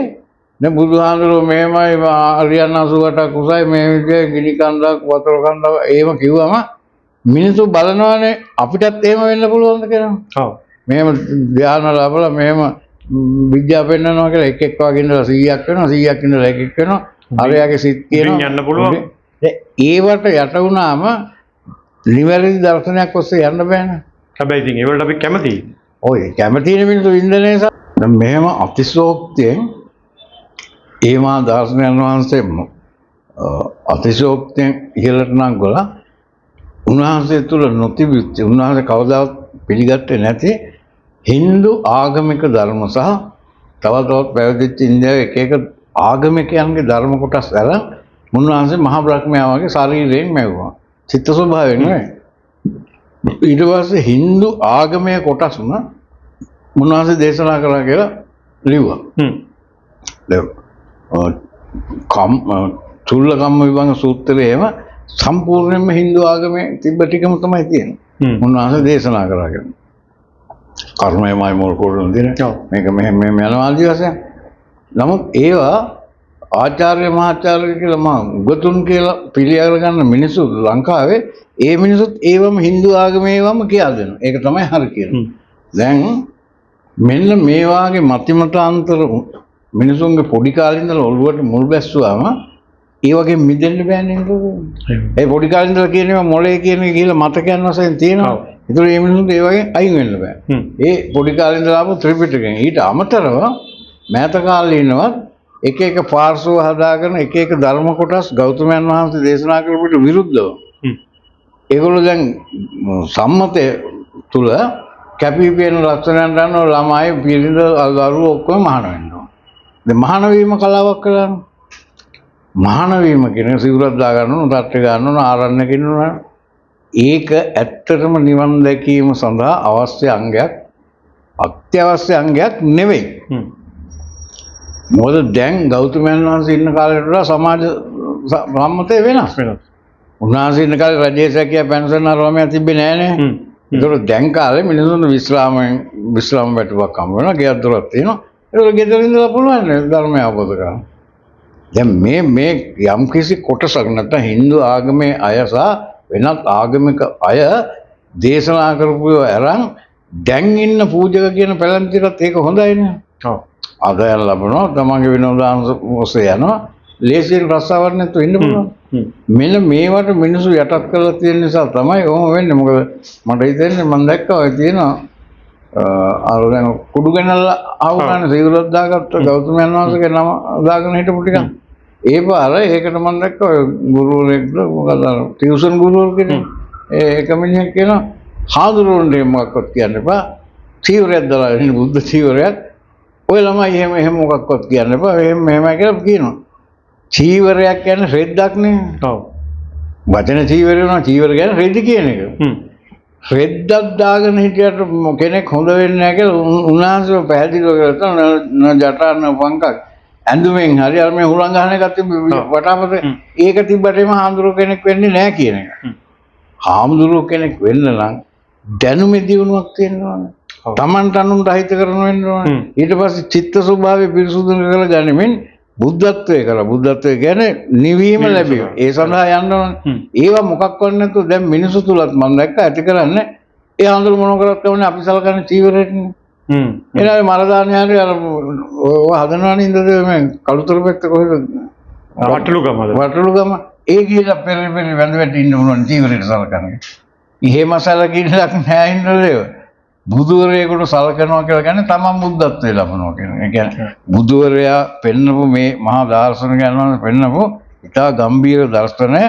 දැන් බුදුහාමුදුරුවෝ මෙහෙමයි අරියන් 88ක් උසයි මේ විදිහේ ගිනි කන්දක් වතුර කන්දක් එහෙම කිව්වම මිනිස්සු බලනවානේ අපිටත් එහෙම වෙන්න පුළුවන්ද කියලා. ඔව්. මෙහෙම ධ්‍යාන ලැබලා මෙහෙම විද්‍යාව පෙන්නනවා කියලා එක එක වගේ ඉඳලා 100ක් වෙනවා 100ක් ඉඳලා එකෙක් වෙනවා. අරයාගේ සිත් කියනවා යන්න පුළුවන්. ඒවට යට වුණාම නිවැරදි දර්ශනයක් ඔස්සේ යන්න බෑනේ. හැබැයි ඉතින් ඒවලට අපි කැමතියි. ඔය කැමතිනේ මිනිස්සු ඉන්දනේ සා. දැන් මෙහෙම අතිශෝක්තියෙන් ඒමා දර්ශනයන් වහන්සේ අතිශෝක්තියෙන් ඉහළට නම් ගොලා උන්වහන්සේ තුල නොතිබිච්ච උන්වහන්සේ කවදාවත් පිළිගත්තේ නැති Hindu ආගමික ධර්ම සහ තවත් පැවතිච්ච ඉන්දියාවේ එක එක ආගමිකයන්ගේ ධර්ම කොටස් අරන් උන්වහන්සේ මහා බ්‍රහ්මයා වගේ ශරීරයෙන් මැව්වා. චිත්ත ස්වභාවයෙන් නෙවෙයි. ඊට පස්සේ Hindu ආගමේ කොටස්ම උන්වහන්සේ දේශනා කරා කියලා ලිව්වා. චුල්ල කම්ම විභංග සූත්‍රයේම සම්පූර්ණයෙන්ම Hindu ආගමේ තිබ්බ ටිකම තමයි තියෙන්නේ. උන්වහන්සේ දේශනා කරා කියලා. කර්මයමයි මොල් කොටුන දින. මේක මෙහෙම යනවා ආදි වශයෙන්. නමුත් ඒවා ආචාර්ය මහාචාර්ය කියලා මම උගතුන් කියලා පිළිඅර ගන්න මිනිස්සු ලංකාවේ ඒ මිනිස්සුත් ඒවම Hindu ආගමේ ඒවම කියලා දෙනවා. ඒක තමයි හරි කියන්නේ. දැන් මෙන්න මේ වාගේ මතිමතාන්තර මිනිසුන්ගේ පොඩි කාලේ ඉඳලා ඔළුවට මුල් බැස්සුවාම ඒ වගේ මිදෙන්න බෑනේ නේද? ඒ පොඩි කාලේ ඉඳලා කියනවා මොලේ කියන එක කියලා මතකයන් වශයෙන් තියෙනවා. ඒතර මේ මිනිසුන්ට ඒ වගේ අයින් වෙන්න බෑ. ඒ පොඩි කාලේ ඉඳලා ආපු ත්‍රිපිටකයෙන් ඊට අමතරව මෑත කාලේ ඉන්නවත් එක එක පාර්ශ්ව හදාගෙන එක එක ධර්ම කොටස් ගෞතමයන් වහන්සේ දේශනා කරපුට විරුද්ධව. ඒගොල්ලෝ දැන් සම්මතය තුල කැපී පෙනෙන ලක්ෂණයන් ගන්න ළමයි පිරිඳ දරුවෝ ඔක්කොම මහාන වෙනවා. දැන් මහාන වීම කලාවක් කරන්නේ. මහාන වීම කියන සිවුරක් දා ගන්න ඕන, තට්ටි ගන්න ඕන, ආරණ්‍යක ඉන්නවා. ඒක ඇත්තටම නිවන් දැකීම සඳහා අවශ්‍ය අංගයක්, අත්‍යවශ්‍ය අංගයක් නෙවෙයි. මොකද දැන් ගෞතමයන් වහන්සේ ඉන්න කාලේට වඩා සමාජ සම්මතය වෙනස්. උන්වහන්සේ ඉන්න කාලේ රජයේ සැකියා පෙන්ෂන් ආරාමයක් තිබ්බේ නෑනේ. ඒතකොට දැන් කාලේ මිනිසුන් විශ්‍රාම වැටුවක් හම්බ වෙනවා, ගෙයක් දොරක් තියෙනවා. ඒතකොට ගෙදර ඉඳලා පුළුවන් නේ ධර්මය අවබෝධ කරගන්න. දැන් මේ යම් කිසි කොටසක් නැත්නම් Hindu ආගමේ අය සහ වෙනත් ආගමික අය දේශනා කරපු අරන් දැන් ඉන්න පූජක කියන පැලැන්තිරත් ඒක හොඳයිනේ. ඔව්. ආදායම් ලැබෙනවා, තමන්ගේ විනෝදාංශ ඔස්සේ යනවා, ලේසියෙන් රස්සාවක් නැතුව ඉන්න පුළුවන්. මෙන්න මේවට මිනිස්සු යටත් කරලා තියෙන නිසා තමයි ඔහොම වෙන්නේ. මොකද මට හිතෙන්නේ මම දැක්කා ඔය තියෙනවා අර දැන් කුඩු ගණන්ලා ආවුණානේ සිවුරක් දාගත්ත ගෞතමයන් වහන්සේගේ නම දාගෙන හිටපු ටිකක්. ඒ පාර ඒකට මම දැක්කා ඔය ගුරුවරයෙක්ද මොකද ටියුෂන් ගුරුවරු කෙනෙක්. ඒක මිනිහෙක් කියනවා හාමුදුරුවන්ට මොකක්වත් කියන්න එපා. චීවරයක් දාලා ඉන්න බුද්ධ චීවරයක්. ඔය ළමයි එහෙම මොකක්වත් කියන්න එපා. මෙහෙමයි කියලා කියනවා. චීවරයක් කියන්නේ රෙද්දක් නේ. ඔව්. වචන චීවරය වුණා චීවර කියන්නේ රෙද්ද කියන එක. රෙද්දක් දාගෙන හිටියට කෙනෙක් හොඳ වෙන්නේ නැහැ කියලා උන්වහන්සේ පැහැදිලිව කරලා ජටාන පංකක් ඇඳුමෙන් හරි අර මේ හුලං ගහන එකත් වටාපතේ ඒක තිබ්බටම හාමුදුරුවෝ කෙනෙක් වෙන්නේ නැහැ කියන එක. හාමුදුරුවෝ කෙනෙක් වෙන්න නම් දැනුමේ දියුණුවක් තියෙන්න ඕනේ. තමන්ට අනුන්ට අහිත කරන වෙන්න ඕනේ. ඊට පස්සේ චිත්ත ස්වභාවය පිරිසුදු කරලා ගනිමින් බුද්ධත්වය කරලා බුද්ධත්වය කියන්නේ නිවීම ලැබීම. ඒ සඳහා යන්න ඕනේ. ඒවා මොකක් වන්නේ නැතුව දැන් මිනිසු තුලත් මම දැක්කා ඇති කරන්නේ ඒ හාමුදුරු මොන කරත් කවන්නේ අපි සලකන්නේ චීවරයටනේ. එනවා මරදානියාරේ අර ඔය හදනවනේ ඉඳද මේ කළුතර පැත්ත කොහෙද? වටලුගම. ඒ ගිහලා පෙරේ වැඳ වැටි ඉන්න උනන චීවරයට සලකන්නේ. එහෙම සලකින්නක් නෑ ඉන්නලේ. බුදුවරයෙකුට සලකනවා කියලා කියන්නේ තමන් බුද්ධත්වයේ ලබනවා කියන එක. ඒ කියන්නේ බුදුවරයා පෙන්නපු මේ මහා දාර්ශනිකයන් වහන්සේ පෙන්නපු ඉතා ගම්බීර දර්ශනය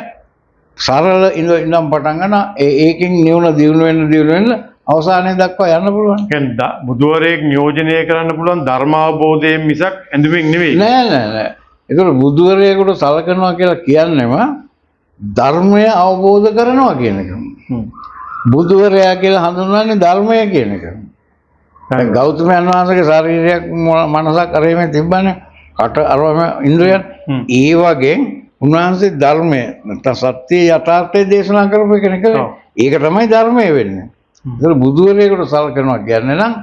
සරල ඉඳන් පටන් ගන්න ඒකෙන් නිවන දියුණු වෙන්න අවසානයේ දක්වා යන්න පුළුවන්. කියන්නේ බුදුවරයෙක් නියෝජනය කරන්න පුළුවන් ධර්ම අවබෝධයෙන් මිසක් ඇඳුමින් නෙවෙයි. නෑ. ඒතකොට බුදුවරයෙකුට සලකනවා කියලා කියන්නේම ධර්මය අවබෝධ කරනවා කියන එක. බුදුවරයා කියලා හඳුන්වන්නේ ධර්මය කියන එක. දැන් ගෞතමයන් වහන්සේගේ ශරීරයක් මනසක් අරෙමේ තිබ්බනේ. කට අරම ඉන්ද්‍රියන්. ඒ වගේ උන්වහන්සේ ධර්මය නැත්නම් සත්‍ය යථාර්ථය දේශනා කරපු කෙනෙක්. ඒක තමයි ධර්මය වෙන්නේ. ඒක බුදුවරයෙකුට සලකනවා කියන්නේ නම්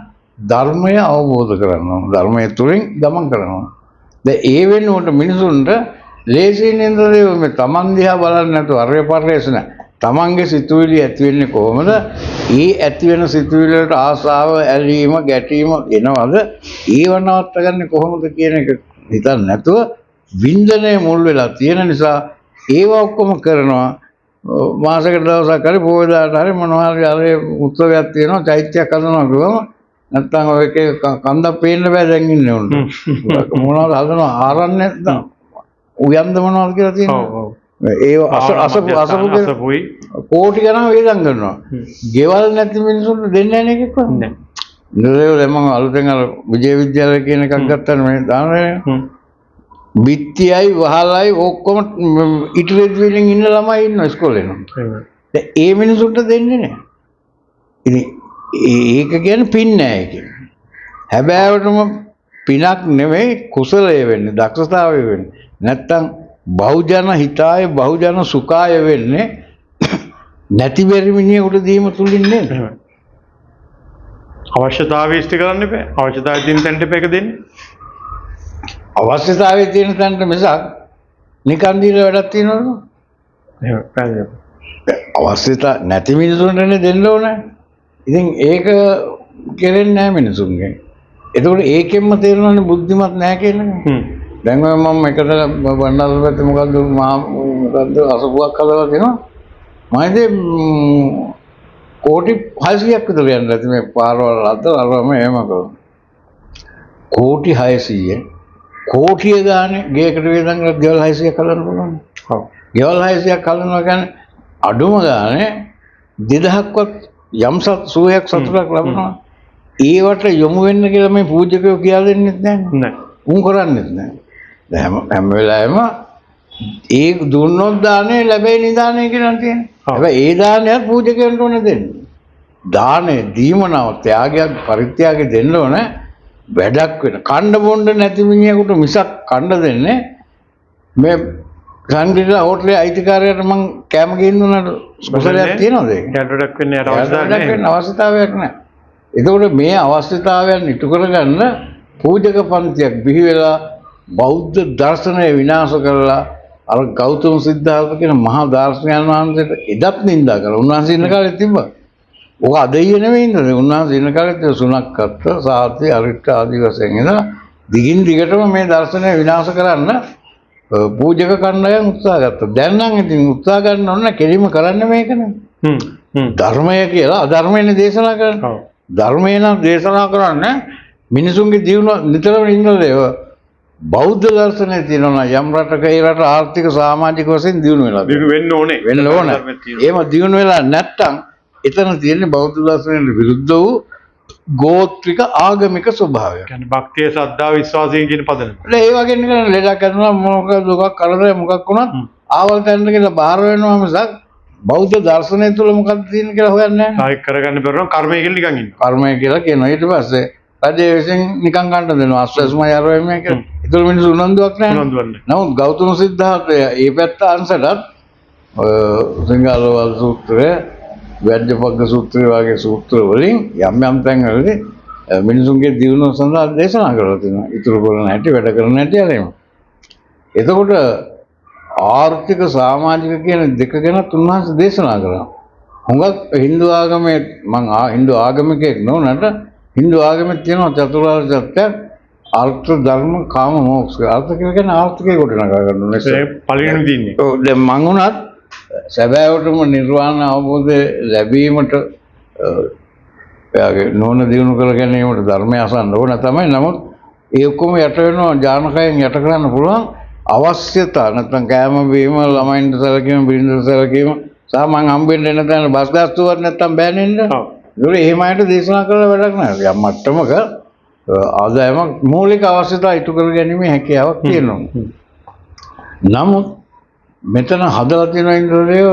ධර්මය අවබෝධ කරනවා. ධර්මය තුලින් ගමන් කරනවා. දැන් ඒ වෙනුවට මිනිසුන්ට ලේසියෙන් ඉඳලා මේ තමන් දිහා බලන්නේ නැතුව අරේ පරිේශන තමන්ගේ සිතුවිලි ඇති වෙන්නේ කොහොමද? ඒ ඇති වෙන සිතුවිලි වලට ආසාව, ඇලීම, ගැටීම එනවද? ඒව නවත්තගන්නේ කොහොමද කියන එක හිතන්නේ නැතුව වින්දනය මුල් වෙලා තියෙන නිසා ඒව ඔක්කොම කරනවා. මාසෙකට දවසක් හරි පොයදාට හරි මොනවා හරි අර උත්සවයක් තියෙනවා, චෛත්‍යයක් හදනවා කිව්වම නැත්තම් ඔය එක කන්දක් පේන්න බෑ දැන් ඉන්නේ උන්ට. මොනවද හදනවා ආරන්නේ නැත්තම් උයන්ද මොනවද කියලා තියෙනවා. ඒ අසපුයි කෝටි ගණන් වේදම් කරනවා. ගෙවල් නැති මිනිස්සුන්ට දෙන්නේ නැහැ නේද කොහොමද? නේද මම අලුතෙන් අර විජය විද්‍යාලය කියන එකක් ගත්තා මේ දානේ. බිත්තියයි වහලයි ඔක්කොම ඉටිරෙද් වලින් ඉන්න ළමයි ඉන්න ඉස්කෝලේ නෝ. දැන් ඒ මිනිස්සුන්ට දෙන්නේ නැහැ. ඉතින් ඒක කියන්නේ පින් නැහැ කියන්නේ. හැබෑවටම පිනක් නෙමෙයි කුසලයේ වෙන්නේ, දක්ෂතාවය වෙන්නේ. නැත්තම් බහුජන හිතාය බහුජන සුඛාය වෙන්නේ නැති බැරි මිනිහෙකුට දීම තුලින් නේද? අවශ්‍යතාවය ඉෂ්ට කරන්න එපා. අවශ්‍යතාවය තියෙන තැනට එක දෙන්න. අවශ්‍යතාවය තියෙන තැනට මිසක් නිකන් දීලා වැඩක් තියනවද? එහෙම පැහැදිලි. අවශ්‍යතා නැති මිනිසුන්ටනේ දෙන්න ඕනේ. ඉතින් ඒක කෙරෙන්නේ නැහැ මිනිසුන්ගෙන්. එතකොට ඒකෙන්ම තේරෙනවනේ බුද්ධිමත් නැහැ කියන්නේ. දැන් මම එකට බණ්ඩාර පැත්තේ මොකද්ද අසපුවක් හදලා දෙනවා. මම ඉතින් කෝටි 600ක් විතර යන්න ඇති මේ පාරවල් අතරම එහෙම කරනවා. කෝටි 600 කෝටිය ගානේ ගේකට වේදන් කරලා ගෙවල් 600ක් හදන්න පුළුවන්. ඔව්. ගෙවල් 600ක් හදනවා කියන්නේ අඩුම ගානේ 2000ක්වත් යම් සුවයක් සතුටක් ලබනවා. ඒවට යොමු වෙන්න කියලා මේ පූජකයෝ කියලා දෙන්නෙත් නැහැ. නෑ. උන් කරන්නෙත් නැහැ. දැන් හැම වෙලාවෙම ඒ දුන්නොත් දානේ ලැබෙයි නිදානේ කියලා තියෙනවා. හැබැයි ඒ දානයත් පූජකයන්ට ඕනේ දෙන්න. දානේ දීමනව ත්‍යාගයක් පරිත්‍යාගය දෙන්න ඕනේ. වැඩක් වෙන. කණ්ඩ බොණ්ඩ නැති මිනිහෙකුට මිසක් කණ්ඩ දෙන්නේ මේ සංගීත හෝටලේ අයිතිකාරයට මං කැම ගේන්න උනට කුසලයක් තියනවද ඒක? ගැටලුවක් වෙන්නේ අවශ්‍යතාවයක් නැහැ. අවශ්‍යතාවයක් නැහැ. එතකොට මේ අවශ්‍යතාවයන් ඉටු කරගන්න පූජක පන්තියක් බිහි වෙලා බෞද්ධ දර්ශනය විනාශ කරලා අර ගෞතම සිද්ධාර්ථ කියන මහා දාර්ශනිකයන් වහන්සේට එදත් නිඳා කරා. උන්වහන්සේ ඉන්න කාලේ තිබ්බා. ඔක අදయ్య නෙවෙයි ඉන්නේ. උන්වහන්සේ ඉන්න කාලෙත් සුණක්කත් සාති අරිට්ඨ ආදී වශයෙන් ඉඳලා දිගින් දිගටම මේ දර්ශනය විනාශ කරන්න පූජක කණ්ඩායම් උත්සාහ ගත්තා. දැන් නම් ඉතින් උත්සාහ ගන්න ඕන කෙලිම කරන්න මේකනේ. ධර්මය කියලා අධර්මයෙන් දේශනා කරනවා. ධර්මය නම් දේශනා කරන්නේ මිනිසුන්ගේ ජීවන නිතරම ඉන්නලේ බෞද්ධ දර්ශනය තියෙනවා යම් රටක ඒ රට ආර්ථික සමාජික වශයෙන් දියුණු වෙලා වෙන්න ඕනේ. වෙන්න ඕනේ. එහෙම දියුණු වෙලා නැත්තම් එතන තියෙන්නේ බෞද්ධ දර්ශනයට විරුද්ධ වූ ගෝත්‍රික ආගමික ස්වභාවය. කියන්නේ භක්තිය, ශ්‍රද්ධාව, විශ්වාසයෙන් කියන පදනම. ඒ වගේ නිකන් ලෙඩක් කරනවා මොකක් දුකක් කරදරයක් මොකක් වුණත් ආවල් තැනට කියලා බාහිර වෙනවා මිසක් බෞද්ධ දර්ශනය තුළ මොකක්ද තියෙන්නේ කියලා හොයන්නේ නැහැ. ආයෙ කරගන්න බැරුව කර්මය කියලා නිකන් ඉන්නවා. කර්මය කියලා කියනවා. ඊට පස්සේ රජයේ විසින් නිකන් ගන්න දෙනවා. අස්වැස්මයි අරවෙන්නේ කියලා. ඒතර මිනිස්සු උනන්දුවක් නැහැ. නමුත් ගෞතම සිද්ධාර්ථය මේ පැත්ත අංශටත් සිංහලවල සූත්‍රය ව්‍යජ්ජපග්ග සූත්‍රය වගේ සූත්‍ර වලින් යම් තැන්වලදී මිනිසුන්ගේ දියුණුව සඳහා දේශනා කරලා තියෙනවා. ඉතුරු කරන හැටි වැඩ කරන හැටි ආරෙම. එතකොට ආර්ථික සමාජික කියන දෙක ගැන උන්වහන්සේ දේශනා කරනවා. හුඟක් හින්දු ආගමේ මං හින්දු ආගමිකයෙක් නොවනට හින්දු ආගමේ තියෙන චතුරාර්ය සත්‍ය අර්ථ ධර්ම කාම මොක්ෂ. අර්ථ කියන්නේ ආර්ථිකය ගොඩනගා ගන්න ඕනේ. ඒක පළවෙනිම දින්නේ. ඔව් දැන් මං උනත් සැබෑවටම නිර්වාණ අවබෝධය ලැබීමට එයාගේ නෝන දිනු කර ගැනීමට ධර්මය අසන්න ඕන තමයි. නමුත් ඒ ඔක්කොම යට වෙනවා ඥානකයෙන් යට කරන්න පුළුවන් අවශ්‍යතා නැත්නම් කෑම බීම ළමයින්ට සැලකීම බිරිඳට සැලකීම සහ මං හම්බෙන්න එන තැන බස් ගාස්තුවක් නැත්නම් බෑ නේද? ඔව්. ඒක එහෙම අයට දේශනා කරලා වැඩක් නැහැ. යම් මට්ටමක ආදායමක් මූලික අවශ්‍යතා ඉටු කර ගැනීම හැකියාවක් තියෙනවා. නමුත් මෙතන හදලා තියෙන ඉන්ද්‍රියය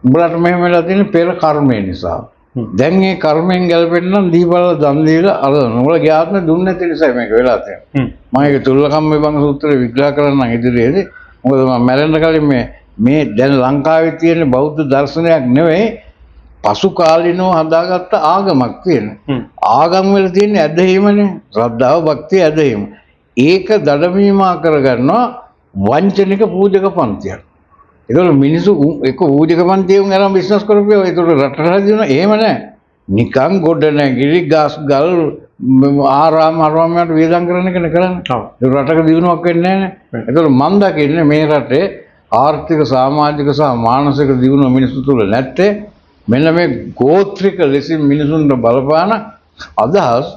උඹලට මෙහෙම වෙලා තියෙන පෙර කර්මය නිසා. දැන් මේ කර්මයෙන් ගැලපෙන්න නම් දීපල දන් දීලා අර උඹලා ගියාත්ම දුන්නේ නැති නිසා මේක වෙලා තියෙනවා. මම ඒක තුල්ලකම් විභංග සූත්‍රේ විග්‍රහ කරන්න ඉදිරියේදී මොකද මම මැරෙන්න කලින් මේ දැන් ලංකාවේ තියෙන බෞද්ධ දර්ශනයක් නෙවෙයි පසු කාලිනව හදාගත්ත ආගමක් තියෙන. ආගම් වල තියෙන ඇදහිමනේ ශ්‍රද්ධාව භක්තිය ඇදහිම. ඒක දඩමීමා කරගන්නවා වංචනික පූජක පන්තියක්. ඒතකොට මිනිස්සු එක පූජක පන්තියෙන් අරන් බිස්නස් කරපුවා. ඒතකොට රට රජුන එහෙම නැහැ. නිකන් ගොඩ නැගිලි ගස් ගල් ආරාම අරවමකට වියදම් කරන එක කරන්නේ. ඔව්. රටක දියුණුවක් වෙන්නේ නැහැ. ඒතකොට මම දකින්නේ මේ රටේ ආර්ථික සමාජික සහ මානසික දියුණුව මිනිස්සු තුල නැත්තේ මෙන්න මේ ගෝත්‍රික ලෙසින් මිනිසුන්ට බලපාන අදහස්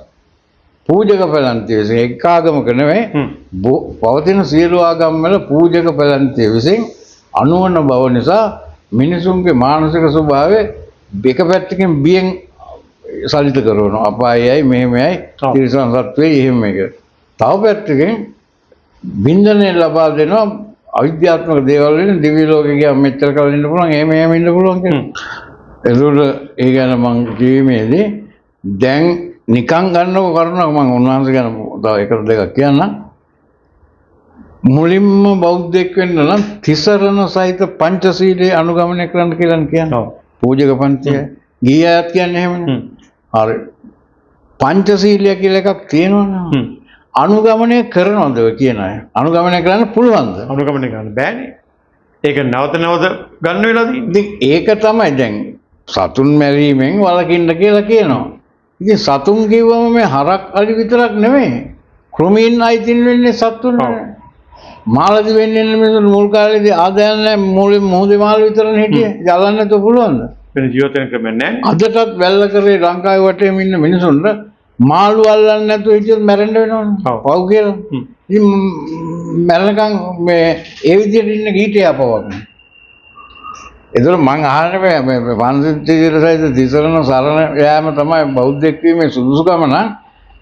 පූජක පැලැන්තිය විසින් එක් ආගමක නෙවෙයි පවතින සියලු ආගම් වල පූජක පැලැන්තිය විසින් අනුවන බව නිසා මිනිසුන්ගේ මානසික ස්වභාවය එක පැත්තකින් බියෙන් සලිත කරනවා. අපායයි මෙහෙමයි තිරිසන් සත්වෙයි එහෙම එක. තව පැත්තකින් බින්දනේ ලබා දෙනවා අවිද්‍යාත්මක දේවල් වලින් දිව්‍ය ලෝකේ ගියාම මෙච්චර කල් ඉන්න පුළුවන් එහෙම ඉන්න පුළුවන් කියනවා. ඒකට ඒ ගැන මං කියීමේදී දැන් නිකන් ගන්නව කරනවා මම උන්වහන්සේ ගැන තව එක දෙකක් කියන්න. මුලින්ම බෞද්ධයෙක් වෙන්න නම් තිසරණ සහිත පංචශීලයේ අනුගමනය කරන්න කියලා කියන්නේ. ඔව්. පූජක පන්තිය ගියාත් කියන්නේ එහෙමනේ. හරි. පංචශීලය කියලා එකක් තියෙනවනේ. අනුගමනය කරනවද කියන අය? අනුගමනය කරන්න පුළුවන්ද? අනුගමනය කරන්න බෑනේ. ඒක නැවත ගන්න වෙලා තියෙන්නේ. ඒක තමයි දැන් සතුන් මැරීමෙන් වළකින්න කියලා කියනවා. ඉතින් සතුන් කිව්වම මේ හරක් අලි විතරක් නෙමෙයි. කෘමීන් අයිතින් වෙන්නේ සතුන්. මාළදි වෙන්නේ මිනිස්සු මුල් කාලේදී ආදායම් නැහැ මොහොතේ මාළු විතරනේ හිටියේ. ජලන්න නැතුව පුළුවන්ද? වෙන ජීවිතයක් ක්‍රමයක් නැහැ. අදටත් වැල්ල කරේ ලංකාවේ වටේම ඉන්න මිනිසුන්ට මාළු අල්ලන්නේ නැතුව හිටියොත් මැරෙන්න වෙනවනේ. පව් කියලා. ඉතින් මැරෙනකන් මේ ඒ විදිහට ඉන්න ගීතය අපවක්. ඒතර මං අහන්නේ මේ පන්සිල් සහිත තිසරණ සරණ යාම තමයි බෞද්ධෙක් වීමේ සුදුසුකම නම්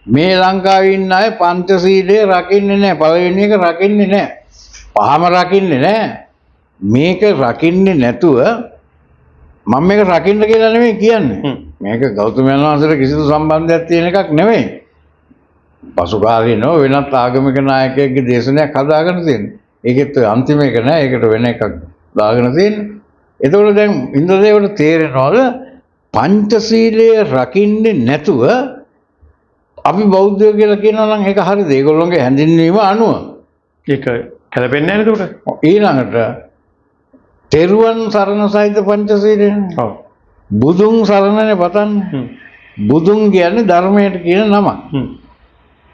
මේ ලංකාවේ ඉන්න අය පංචශීලයේ රකින්නේ නැහැ. පළවෙනි එක රකින්නේ නැහැ. පහම රකින්නේ නැහැ. මේක රකින්නේ නැතුව මම මේක රකින්න කියලා නෙමෙයි කියන්නේ. මේක ගෞතමයන් වහන්සේට කිසිදු සම්බන්ධයක් තියෙන එකක් නෙමෙයි. පසු කාලීනව වෙනත් ආගමික නායකයෙක්ගේ දේශනයක් හදාගෙන තියෙනවා. ඒකෙත් අන්තිම එක නෑ. ඒකට වෙන එකක් දාගෙන තියෙනවා. එතකොට දැන් ඉන්ද්‍රදේවට තේරෙනවද පංචශීලයේ රකින්නේ නැතුව අපි බෞද්ධයෝ කියලා කියනවා නම් ඒක හරියද? ඒගොල්ලෝගේ හැඳින්වීම අනුව. ඒක කැළපෙන්නේ නැහැ නේද? ඊළඟට තෙරුවන් සරණ සහිත පංචශීලයනේ. ඔව්. බුදුන් සරණනේ පතන්නේ. බුදුන් කියන්නේ ධර්මයට කියන නම.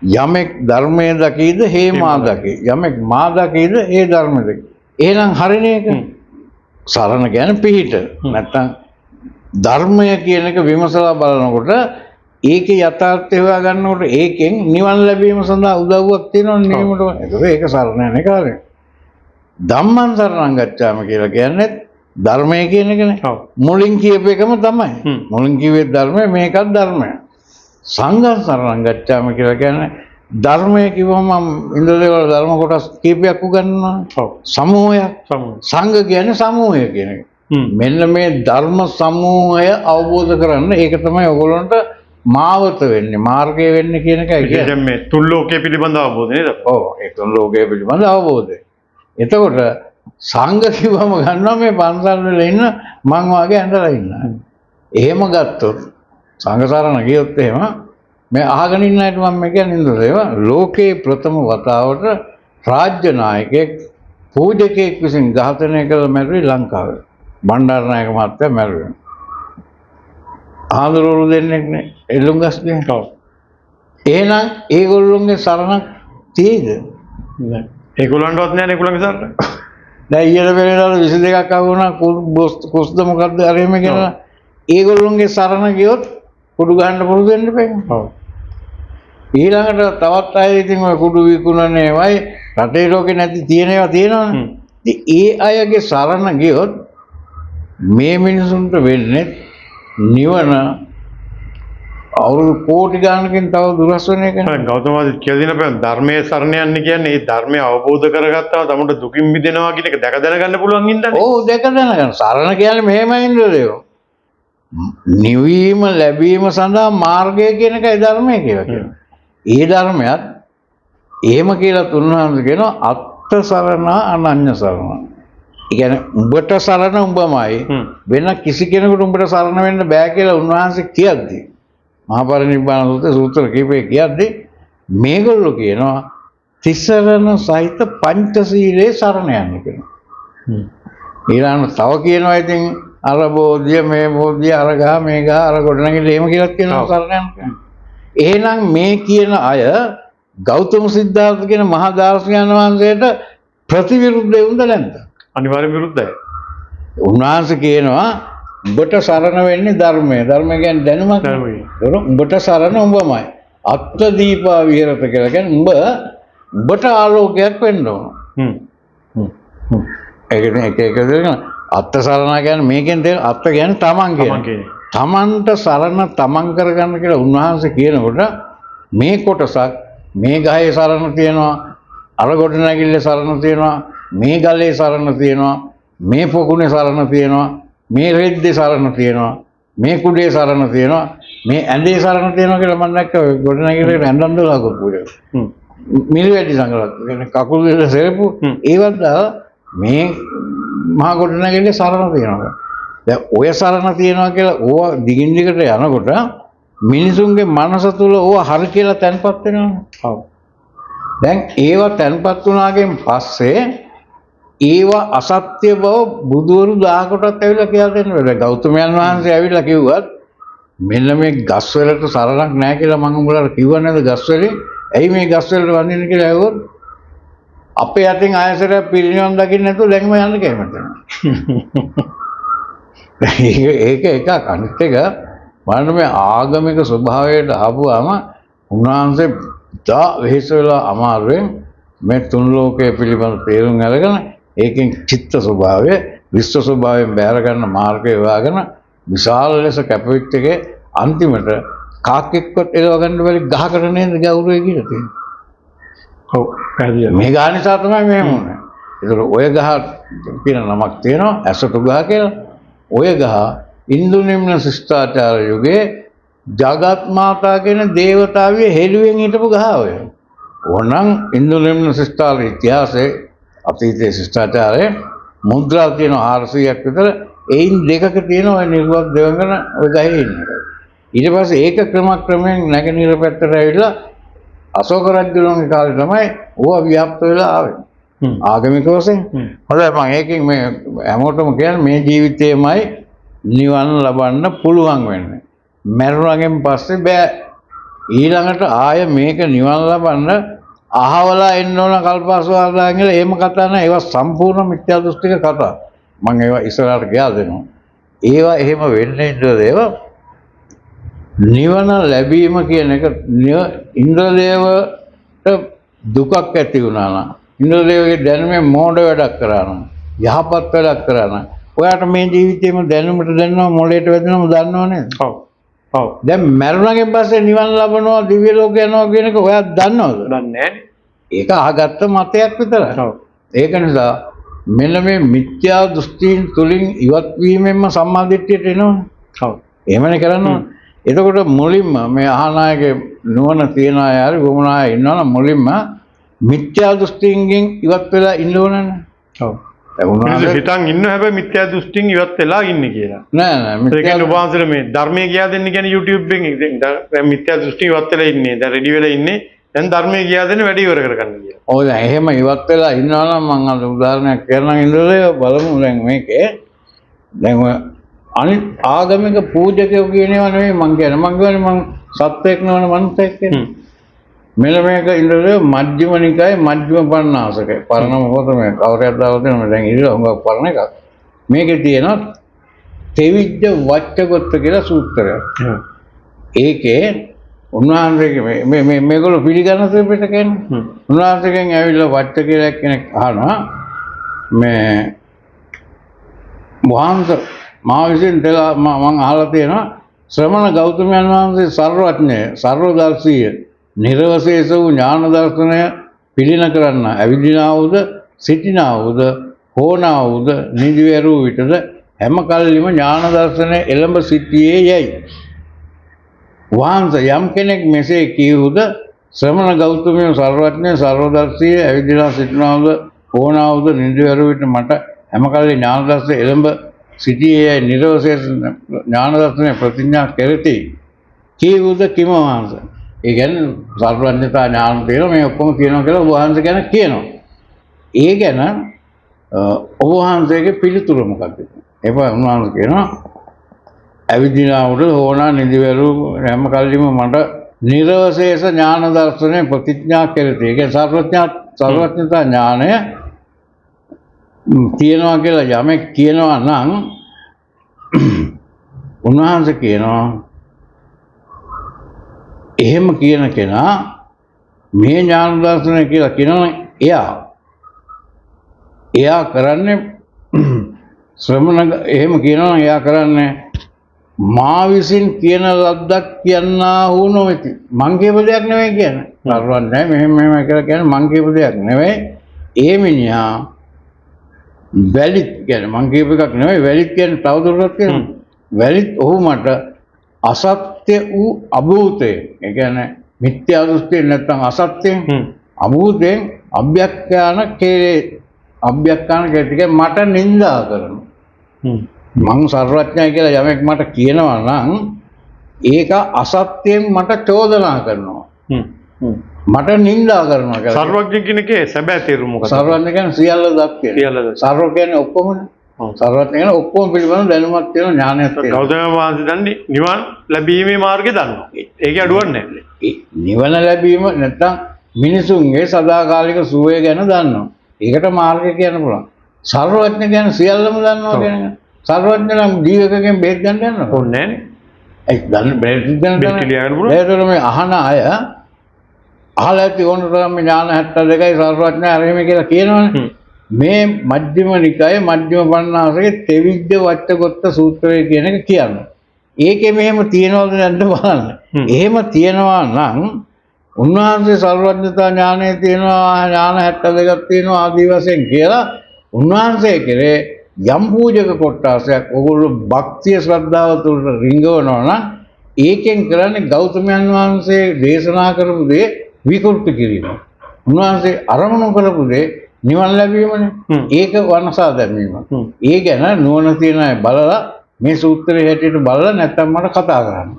යමෙක් ධර්මයේ දකීද හේ මා දකී. යමෙක් මා දකීද ඒ ධර්ම දකී. එහෙනම් හරිනේ ඒක. සරණ කියන්නේ පිහිට. නැත්තම් ධර්මය කියන එක විමසලා බලනකොට ඒකේ යථාර්ථය හොයා ගන්නකොට ඒකෙන් නිවන් ලැබීම සඳහා උදව්වක් තියෙනවනේ නියමට. ඒක සරණ යන කාර්යය. ධම්මං සරණං ගච්ඡාම කියලා කියන්නේ ධර්මය කියන එකනේ. මුලින් කියපු එකම තමයි. මුලින් කිව්වේ ධර්මය මේකත් ධර්මය. සංඝං සරණං ගච්ඡාම කියලා කියන්නේ ධර්මය කිව්වම ඉන්ද්‍රදේවල ධර්ම කොටස් කීපයක් උගන්වනවා. සමූහයක්. සංඝ කියන්නේ සමූහය කියන එක. මෙන්න මේ ධර්ම සමූහය අවබෝධ කරගන්න ඒක තමයි ඔයගොල්ලන්ට මාවත වෙන්නේ මාර්ගය වෙන්නේ කියන එකයි කියන්නේ. දැන් මේ තුන් ලෝකයේ පිළිබඳ අවබෝධය නේද? ඔව් ඒ තුන් ලෝකයේ පිළිබඳ අවබෝධය. එතකොට සංඝ කිව්වම ගන්නවා මේ පන්සල් වල ඉන්න මං වාගේ ඇඳලා ඉන්න. එහෙම ගත්තොත් සංඝ සරණ ගියොත් එහෙම මේ අහගෙන ඉන්න අයට මම කියන්නේ නේද ලෝකේ ප්‍රථම වතාවට රාජ්‍ය නායකයෙක් පූජකයෙක් විසින් ඝාතනය කළ මැරුවේ ලංකාවේ. බණ්ඩාරනායක මහත්තයා මැරුවේ. ආන්දරවල දෙන්නෙක් නේ එල්ලුම්ගස්ගේ. ඔව්. එහෙනම් ඒගොල්ලොන්ගේ සරණක් තියෙයිද? නෑ. ඒගොල්ලන්ටවත් නෑ ඒගොල්ලන්ගේ සරණ. දැන් ඊයේ පෙරේදාල 22ක් ආවුණා කුස්ද මොකද්ද අර එහෙම කියලා ඒගොල්ලොන්ගේ සරණ ගියොත් කුඩු ගහන්න පුරුදු වෙන්න බෑ. ඔව්. ඊළඟට තවත් අය ඉතින් ඔය කුඩු විකුණන්නේ වයි රටේ ලෝකේ නැති තියෙන ඒවා තියෙනවනේ. ඉතින් ඒ අයගේ සරණ ගියොත් මේ මිනිසුන්ට වෙන්නේ නිවන අවුරුදු කෝටි ගණනකින් තව දුරස් වෙන එකනේ. ගෞතම වහන්සේ කියලා දෙන බෑ ධර්මයේ සරණ යන්නේ කියන්නේ ඒ ධර්මය අවබෝධ කරගත්තා තමයි දුකින් මිදෙනවා කියන එක දැක දැනගන්න පුළුවන් ඉඳන්නේ. ඔව් දැක දැනගන්න. සරණ කියන්නේ මෙහෙමයි ඉන්ද්‍රදේව. නිවීම ලැබීම සඳහා මාර්ගය කියන එකයි ධර්මය කියලා කියන්නේ. ඒ ධර්මයක් එහෙම කියලා තුන්වහන්සේ කියනවා අත්ථ සරණ අනඤ්‍ය සරණ. ඒ කියන්නේ උඹට සරණ උඹමයි වෙන කිසි කෙනෙකුට උඹට සරණ වෙන්න බෑ කියලා උන්වහන්සේ කියද්දී මහා පරිනිබ්බාන සූත්‍ර කීපේ කියද්දී මේගොල්ලෝ කියනවා තිසරණ සහිත පංචශීලයේ සරණ යන්න කියනවා. ඊළඟ තව කියනවා ඉතින් අර බෝධිය මේ බෝධිය අර ගහ මේ ගහ අර ගොඩනැගිල්ල එහෙම කියලා කියනවා සරණ යන්න. එහෙනම් මේ කියන අය ගෞතම සිද්ධාර්ථ කියන මහා දාර්ශනිකයන් වහන්සේට ප්‍රතිවිරුද්ධ වුණද නැද්ද? අනිවාර්යෙන් විරුද්ධයි. උන්වහන්සේ කියනවා උඹට සරණ වෙන්නේ ධර්මය. ධර්මය කියන්නේ දැනුමක්. උඹට සරණ උඹමයි. අත්ථ දීපා විහෙරත කියලා කියන්නේ උඹට ආලෝකයක් වෙන්න ඕන. ඒකනේ එක දෙයක් අත්ථ සරණ කියන්නේ මේකෙන් දෙන අත්ථ කියන්නේ තමන් කියන්නේ. තමන්ට සරණ තමන් කරගන්න කියලා උන්වහන්සේ කියනකොට මේ කොටසක් මේ ගහේ සරණ තියෙනවා අර ගොඩනැගිල්ලේ සරණ තියෙනවා මේ ගලේ සරණ තියෙනවා මේ පොකුණේ සරණ තියෙනවා මේ රෙද්දේ සරණ තියෙනවා මේ කුඩේ සරණ තියෙනවා මේ ඇඳේ සරණ තියෙනවා කියලා මම දැක්කා ගොඩනැගිල්ලේ ඇඳන් දාලා පුරේ මිලි වැඩි සංගලක් කකුල් වල සෙරපු ඒවත් මේ මහා ගොඩනැගිල්ලේ සරණ තියෙනවා. දැන් ඔය සරණ තියෙනවා කියලා ඕවා දිගින් දිගට යනකොට මිනිසුන්ගේ මනස තුල ඕවා හරි කියලා තැන්පත් වෙනවනේ. ඔව්. දැන් ඒවා තැන්පත් වුණාගෙන් පස්සේ ඒවා අසත්‍ය බව බුදුවරු 1000කටත් ඇවිල්ලා කියලා දෙනවා. ගෞතමයන් වහන්සේ ඇවිල්ලා කිව්වත් මෙන්න මේ ගස් වලට සරණක් නැහැ කියලා මම උඹලට කිව්ව නේද ගස් වලේ? ඇයි මේ ගස් වලට වඳින්න කියලා ඇහුවොත් අපේ අතින් ආයසරයක් පිරිනිවන් දකින්න නැතුව දැන්ම යන්න කැමති නැහැ. ඒක එකක්. අනිත් එක බලන්න මේ ආගමික ස්වභාවයට ආපුවාම උන්වහන්සේ දා වෙහෙස වෙලා අමාරුවෙන් මේ තුන් ලෝකයේ පිළිබඳ තේරුම් අරගෙන ඒකෙන් චිත්ත ස්වභාවය විශ්ව ස්වභාවයෙන් බැහැර ගන්න මාර්ගය හොයාගෙන විශාල ලෙස කැපවිච්ච එකේ අන්තිමට කාක්කෙක්වත් එලව ගන්න බැරි ගහකට නේද ගෞරවය කියලා තියෙන්නේ. ඔව් පැහැදිලි. මේ ගහ නිසා තමයි මෙහෙම වුනේ. ඒතර ඔය ගහ කියන නමක් තියෙනවා ඇසතු ගහ කියලා. ඔය ගහ ඉන්දු නිම්න ශිෂ්ටාචාර යුගයේ ජගත් මාතා කියන දේවතාවිය හෙළුවෙන් හිටපු ගහ ඔය. ඕනනම් ඉන්දු නිම්න ශිෂ්ටාචාර ඉතිහාසයේ අතීතයේ ශිෂ්ටාචාරයේ මුද්‍රා තියෙන 400ක් විතර එයින් දෙකක තියෙන ඔය නිර්වත් දෙවඟන ඔය ගහේ ඉන්නේ. ඊට පස්සේ ඒක ක්‍රමයෙන් නැගෙනහිර පැත්තට ඇවිල්ලා අශෝක රජුගේ කාලේ තමයි ඕවා ව්‍යාප්ත වෙලා ආවේ. ආගමික වශයෙන්. හොඳයි මම ඒකෙන් මේ හැමෝටම කියන්නේ මේ ජීවිතේමයි නිවන් ලබන්න පුළුවන් වෙන්නේ. මරුණගෙන් පස්සේ බෑ. ඊළඟට ආය මේක නිවන් ලබන්න අහවලා එන්න ඕන කල්පසුවාදාන් කියලා එහෙම කතා නැහැ. ඒවා සම්පූර්ණ මිත්‍යා දෘෂ්ටික කතා. මම ඒවා ඉස්සරහට ගියා දෙනවා. ඒවා එහෙම වෙන්නේ ඉඳලා නිවන ලැබීම කියන එක ඉන්ද්‍රදේවට දුකක් ඇති වුණා නම් ඉන්ද්‍රදේවගේ දැනුමේ මෝඩ වැඩක් කරා නම් යහපත් වැඩක් කරා නම් ඔයාට මේ ජීවිතේම දැනුමට දැනනවා මොළයට වැදෙනවම දන්නව නේද? ඔව්. ඔව්. දැන් මරුණගෙන් පස්සේ නිවන් ලබනවා දිව්‍ය ලෝක යනවා කියන එක ඔයා දන්නවද? දන්නේ නැහැ. ඒක අහගත්ත මතයක් විතරයි. ඔව්. ඒක නිසා මෙන්න මේ මිත්‍යා දෘෂ්ටීන් තුලින් ඉවත් වීමෙන්ම සම්මාදිට්ඨියට එනවනේ. ඔව්. එහෙමනේ කරන්න ඕනේ. එතකොට මුලින්ම මේ අහනායගේ නුවණ තියන අය හරි වුණාය ඉන්නවනම් මුලින්ම මිත්‍යා දෘෂ්ටියෙන් ඉවත් වෙලා ඉන්න ඕනනේ. ඔව්. ඒ වුණාද හිතන් ඉන්න හැබැයි මිත්‍යා දෘෂ්ටියෙන් ඉවත් වෙලා ඉන්නේ කියලා. නෑ නෑ ඒ කියන්නේ උපාසල මේ ධර්මයේ කියා දෙන්න කියන්නේ YouTube එකෙන් දැන් මිත්‍යා දෘෂ්ටි ඉවත් වෙලා ඉන්නේ. දැන් රෙඩි වෙලා ඉන්නේ. දැන් ධර්මයේ කියා දෙන්න වැඩි ඉවර කරගන්න කියලා. ඔව් දැන් එහෙම ඉවත් වෙලා ඉන්නවනම් මම අද උදාහරණයක් කියන්නම් ඉඳලා බලමු දැන් මේකේ. දැන් අනිත් ආගමික පූජකයෝ කියනවා නෙවෙයි මං කියන්නේ මං සත්‍යයක් නෙවෙයි මනුස්සයෙක් කියන්නේ. මෙන්න මේක ඉඳලා මජ්ක්‍ධිම නිකායේ මජ්ක්‍ධිම පඤ්ඤාසකේ පරණම පොත මේ කවුරුයක් දාලා දෙනවා දැන් ඉතින් හුඟක් පරණ එකක්. මේකේ තියෙනවා තෙවිජ්ජ වච්චගොත්ත කියලා සූත්‍රයක්. ඒකේ උන්වහන්සේගේ මේගොල්ලෝ පිළිගන්න දෙපිට කියන්නේ. උන්වහන්සේගෙන් ඇවිල්ලා වච්ච කියලා කෙනෙක් අහනවා මේ වහන්සේ මා විසින් දෙලා මම අහලා තියෙනවා ශ්‍රමණ ගෞතමයන් වහන්සේ සර්වඥය සර්වදර්ශීය නිර්වශේෂ වූ ඥාන දර්ශනය පිළින කරන්න ඇවිදිනා වූද සිටිනා වූද හෝනා වූද නිදිවැරූ විටද හැම කල්ලිම ඥාන දර්ශනය එළඹ සිටියේ යයි. වහන්සේ යම් කෙනෙක් මෙසේ කියවුද ශ්‍රමණ ගෞතමයන් සර්වඥය සර්වදර්ශීය ඇවිදිනා සිටිනා වූද හෝනා වූද නිදිවැරූ විට මට හැම කල්ලි ඥාන දර්ශනය එළඹ සිටියේ නිර්වශේෂ ඥාන දර්ශනය ප්‍රතිඥා කෙරෙති කියවුද කිම වහන්සේ. ඒ කියන්නේ සර්වඥතා ඥාන තියෙනවා මේ ඔක්කොම කියනවා කියලා ඔබ වහන්සේ ගැන කියනවා. ඒ ගැන ඔබ වහන්සේගේ පිළිතුර මොකක්ද? ඒක උන්වහන්සේ කියනවා ඇවිදිනා උඩ හෝනා නිදිවැරු හැම කල්ලිම මට නිර්වශේෂ ඥාන දර්ශනය ප්‍රතිඥා කෙරෙති. ඒ කියන්නේ සර්වඥතා ඥානය තියෙනවා කියලා යමෙක් කියනවා නම් උන්වහන්සේ කියනවා එහෙම කියන කෙනා මේ ඥාන දර්ශනය කියලා කියනවනේ එයා කරන්නේ ශ්‍රමණ එහෙම කියනවා එයා කරන්නේ මා විසින් කියන ලද්දක් කියන්නා වූ නොවේති. මං කියපු දෙයක් නෙවෙයි කියන්නේ. සර්වඥයි මෙහෙම කියලා කියන්නේ මං කියපු දෙයක් නෙවෙයි. ඒ මිනිහා වැලිත් කියන්නේ මං කියපු එකක් නෙවෙයි වැලිත් කියන්නේ තවදුරටත් කියනවා. වැලිත් ඔහු මට අසත්‍ය වූ අභූතේ ඒ කියන්නේ මිත්‍යා දෘෂ්ටිය නැත්නම් අසත්‍යයෙන් අභූතයෙන් අභ්‍යක්ඛාන කේතික මට නිඳා කරනවා. මං සර්වඥයි කියලා යමෙක් මට කියනවා නම් ඒක අසත්‍යයෙන් මට චෝදනා කරනවා. මට නිඳා කරනවා කියලා. සර්වඥ කෙනකේ සැබෑ තේරුම මොකක්ද? සර්වඥ කියන්නේ සියල්ල දත් කියලා. සර්ව කියන්නේ ඔක්කොමනේ. සර්වඥ කියන්නේ ඔක්කොම පිළිබඳ දැනුමක් තියෙන ඥානයක් තියෙනවා. ගෞතම වහන්සේ දන්නේ නිවන් ලැබීමේ මාර්ගය දන්නවා. ඒකේ අඩුවක් නැහැ. නිවන ලැබීම නැත්නම් මිනිසුන්ගේ සදාකාලික සුවය ගැන දන්නවා. ඒකට මාර්ගය කියන්න පුළුවන්. සර්වඥ කියන්නේ සියල්ලම දන්නවා කියන එක. සර්වඥ නම් ජීවකගෙන් බෙහෙත් ගන්න යනවා. ඕනේ නැහැ. ඒ දන්න බෙහෙත් ගන්න පුළුවන්. ඒතර මේ අහන අය අහලා ඇති ඕන තරම් ඥාන 72යි සර්වඥ අරෙම කියලා කියනවනේ. මේ මජ්ක්‍ධිම නිකායේ මජ්ක්‍ධිම පඤ්ඤාසකේ ත්‍රිවිධ වච්චගොත්ත සූත්‍රය කියන එක කියන්නේ. ඒකේ මෙහෙම තියනවද නැද්ද බලන්න. එහෙම තියනවා නම් උන්වහන්සේ සර්වඥතා ඥානය තියෙනවා, ඥාන 72ක් තියෙනවා ආදී වශයෙන් කියලා උන්වහන්සේ කෙරේ යම් පූජක කොටසක් ඔගොල්ලෝ භක්තිය ශ්‍රද්ධාව තුළ රිංගවනවා නම් ඒකෙන් කරන්නේ ගෞතමයන් වහන්සේ දේශනා කරපු දේ විකෘති කිරීම. උන්වහන්සේ අරමුණු කරපු දේ නිවන් ලැබීමනේ. ඒක වනසා දැමීම. ඒ ගැන නුවණ තියන අය බලලා මේ සූත්‍රයේ හැටියට බලලා නැත්තම් මට කතා කරන්න.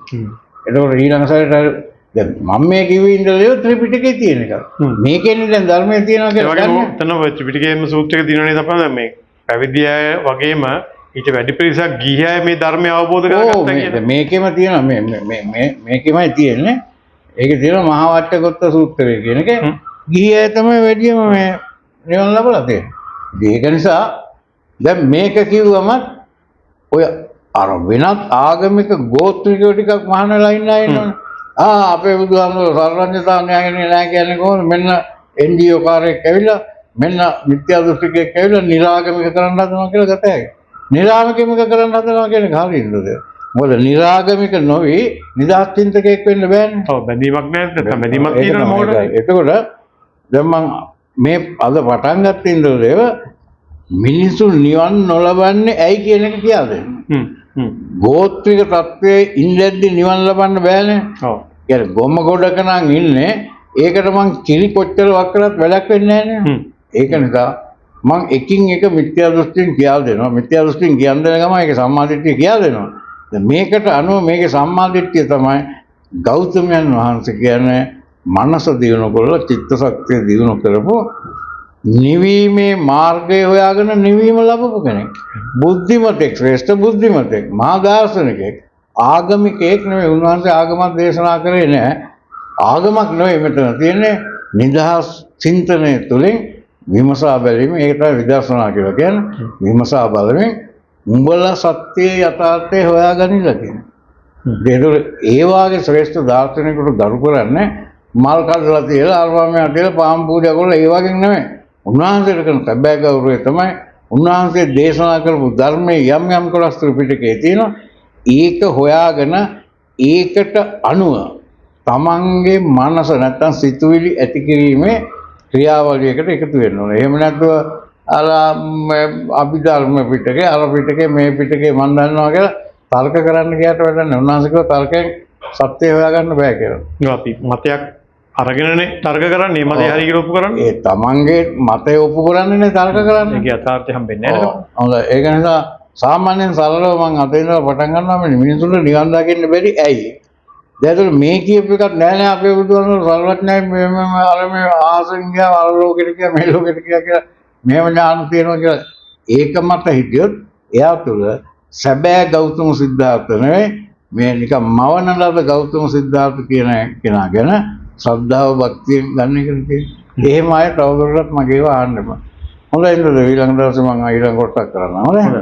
එතකොට ඊළඟ සැරේට දැන් මම මේ කිව්වේ ඉඳලා ත්‍රිපිටකේ තියෙන එක. මේකෙන්නේ දැන් ධර්මයේ තියෙනවා කියලා ගන්න. එතන ත්‍රිපිටකයේම සූත්‍රයක තියෙනනේ තමයි මේ පැවිදි අය වගේම ඊට වැඩි පිරිසක් ගිහි අය මේ ධර්මය අවබෝධ කරගත්තා කියලා. මේකෙම තියෙනවා මේකෙමයි තියෙන්නේ. ඒකේ තියෙනවා මහා වට්ටගොත්ත සූත්‍රය කියන එක. ගිහි අය තමයි වැඩිම මේ නිවන් ලබලා තියෙන්නේ. ඒක නිසා දැන් මේක කිව්වම ඔය අර වෙනත් ආගමික ගෝත්‍රිකයෝ ටිකක් මහාන වෙලා ඉන්න අය ඉන්නවනේ. අපේ බුදුහාමුදුරුවෝ සර්වඥතා න්‍යාය නැහැ කියන්නේ කොහොමද? මෙන්න NGO කාර්යයක් ඇවිල්ලා මෙන්න මිත්‍යා දෘෂ්ටිකයෙක් ඇවිල්ලා නිරාගමික කරන්න හදනවා කියලා ගත හැකියි. නිරාගමික කරන්න හදනවා කියන්නේ හරියද? මොකද නිරාගමික නොවි නිදහස් චින්තකයෙක් වෙන්න බෑනේ. ඔව් බැඳීමක් නැහැ. බැඳීමක් තියෙනවා මොකටද? එතකොට දැන් මම මේ අද පටන් ගත්ත ඉඳලා මිනිසු නිවන් නොලබන්නේ ඇයි කියන එක කියලා දෙන්න. ගෝත්‍රික තත්ත්වයේ ඉඳද්දි නිවන් ලබන්න බෑනේ. ඔව්. يعني ගොම ගොඩක නම් ඉන්නේ. ඒකට මං කිරි කොච්චර වක් කරත් වැඩක් වෙන්නේ නැහැ නේ. ඒක නිසා මං එකින් එක මිත්‍යා දෘෂ්ටියෙන් කියලා දෙනවා. මිත්‍යා දෘෂ්ටියෙන් කියන දේ ගම ඒක සම්මාදිට්ඨිය කියලා දෙනවා. දැන් මේකට අනුව මේකේ සම්මාදිට්ඨිය තමයි ගෞතමයන් වහන්සේ කියන්නේ මනස දියුණු කරලා චිත්ත ශක්තිය දියුණු කරපො නිවීමේ මාර්ගය හොයාගෙන නිවීම ලැබපු කෙනෙක්. බුද්ධිමතෙක්, ශ්‍රේෂ්ඨ බුද්ධිමතෙක්, මහා දාර්ශනිකයෙක්, ආගමිකයෙක් නෙවෙයි. උන්වහන්සේ ආගමක් දේශනා කරේ නැහැ. ආගමක් නෙවෙයි මෙතන තියෙන්නේ නිදහස් චින්තනය තුළින් විමසා බැලීම. ඒක තමයි විදර්ශනා කියලා කියන්නේ. විමසා බලමින් උඹලා සත්‍යයේ යථාර්ථය හොයාගනින්න කියන්නේ. ඒතකොට ඒ වාගේ ශ්‍රේෂ්ඨ දාර්ශනිකයෙකුට ගරු කරන්නේ මල් කඩලා තියලා අල්පමයක් තියලා පාම් පූජා කරලා ඒ වගේ නෙවෙයි. උන්වහන්සේට කරන සැබෑ ගෞරවය තමයි උන්වහන්සේ දේශනා කරපු ධර්මයේ යම් යම් කොටස් ත්‍රිපිටකයේ තියෙනවා. ඒක හොයාගෙන ඒකට අනුව තමන්ගේ මනස නැත්තම් සිතුවිලි ඇති කිරීමේ ක්‍රියාවලියකට එකතු වෙන්න ඕනේ. එහෙම නැත්නම් අර අභිධර්ම පිටකේ අර පිටකේ මේ පිටකේ මන් දන්නවා කියලා තර්ක කරන්න ගියට වැඩක් නැහැ. උන්වහන්සේ කිව්වා තර්කයෙන් සත්‍ය හොයාගන්න බෑ කියලා. අපි මතයක් අරගෙනනේ තර්ක කරන්නේ. මතය හරි කියලා ඔප්පු කරන්නේ. ඒ තමන්ගේ මතය ඔප්පු කරන්නේනේ තර්ක කරන්නේ. ඒක යථාර්ථය හම්බෙන්නේ නැහැ නේද? හොඳයි. ඒක නිසා සාමාන්‍යයෙන් සරලව මම අද ඉඳලා පටන් ගන්නවා මේ මිනිසුන්ට නිවන් දකින්න බැරි ඇයි? දැන් මේ කියපු එකක් නෑ නෑ අපේ බුදුහාමුදුරුවෝ සර්වඥයි මේ අර මේ ආසෙන් ගියා අර ලෝකෙට ගියා මේ ලෝකෙට ගියා කියලා මෙහෙම ඥාන තියෙනවා කියලා ඒක මත හිටියොත් එයා තුළ සැබෑ ගෞතම සිද්ධාර්ථ නෙවෙයි මේ නිකන් මවන ලද ගෞතම සිද්ධාර්ථ කියන කෙනා ගැන ශ්‍රද්ධාව භක්තිය ගන්න එක නෙවෙයි. එහෙම අය තවදුරටත් මගේව ආන්න එපා. හොඳයි නේද? ඊළඟ දවසේ මම ඊළඟ කොටසක් කරනවා. හොඳයි.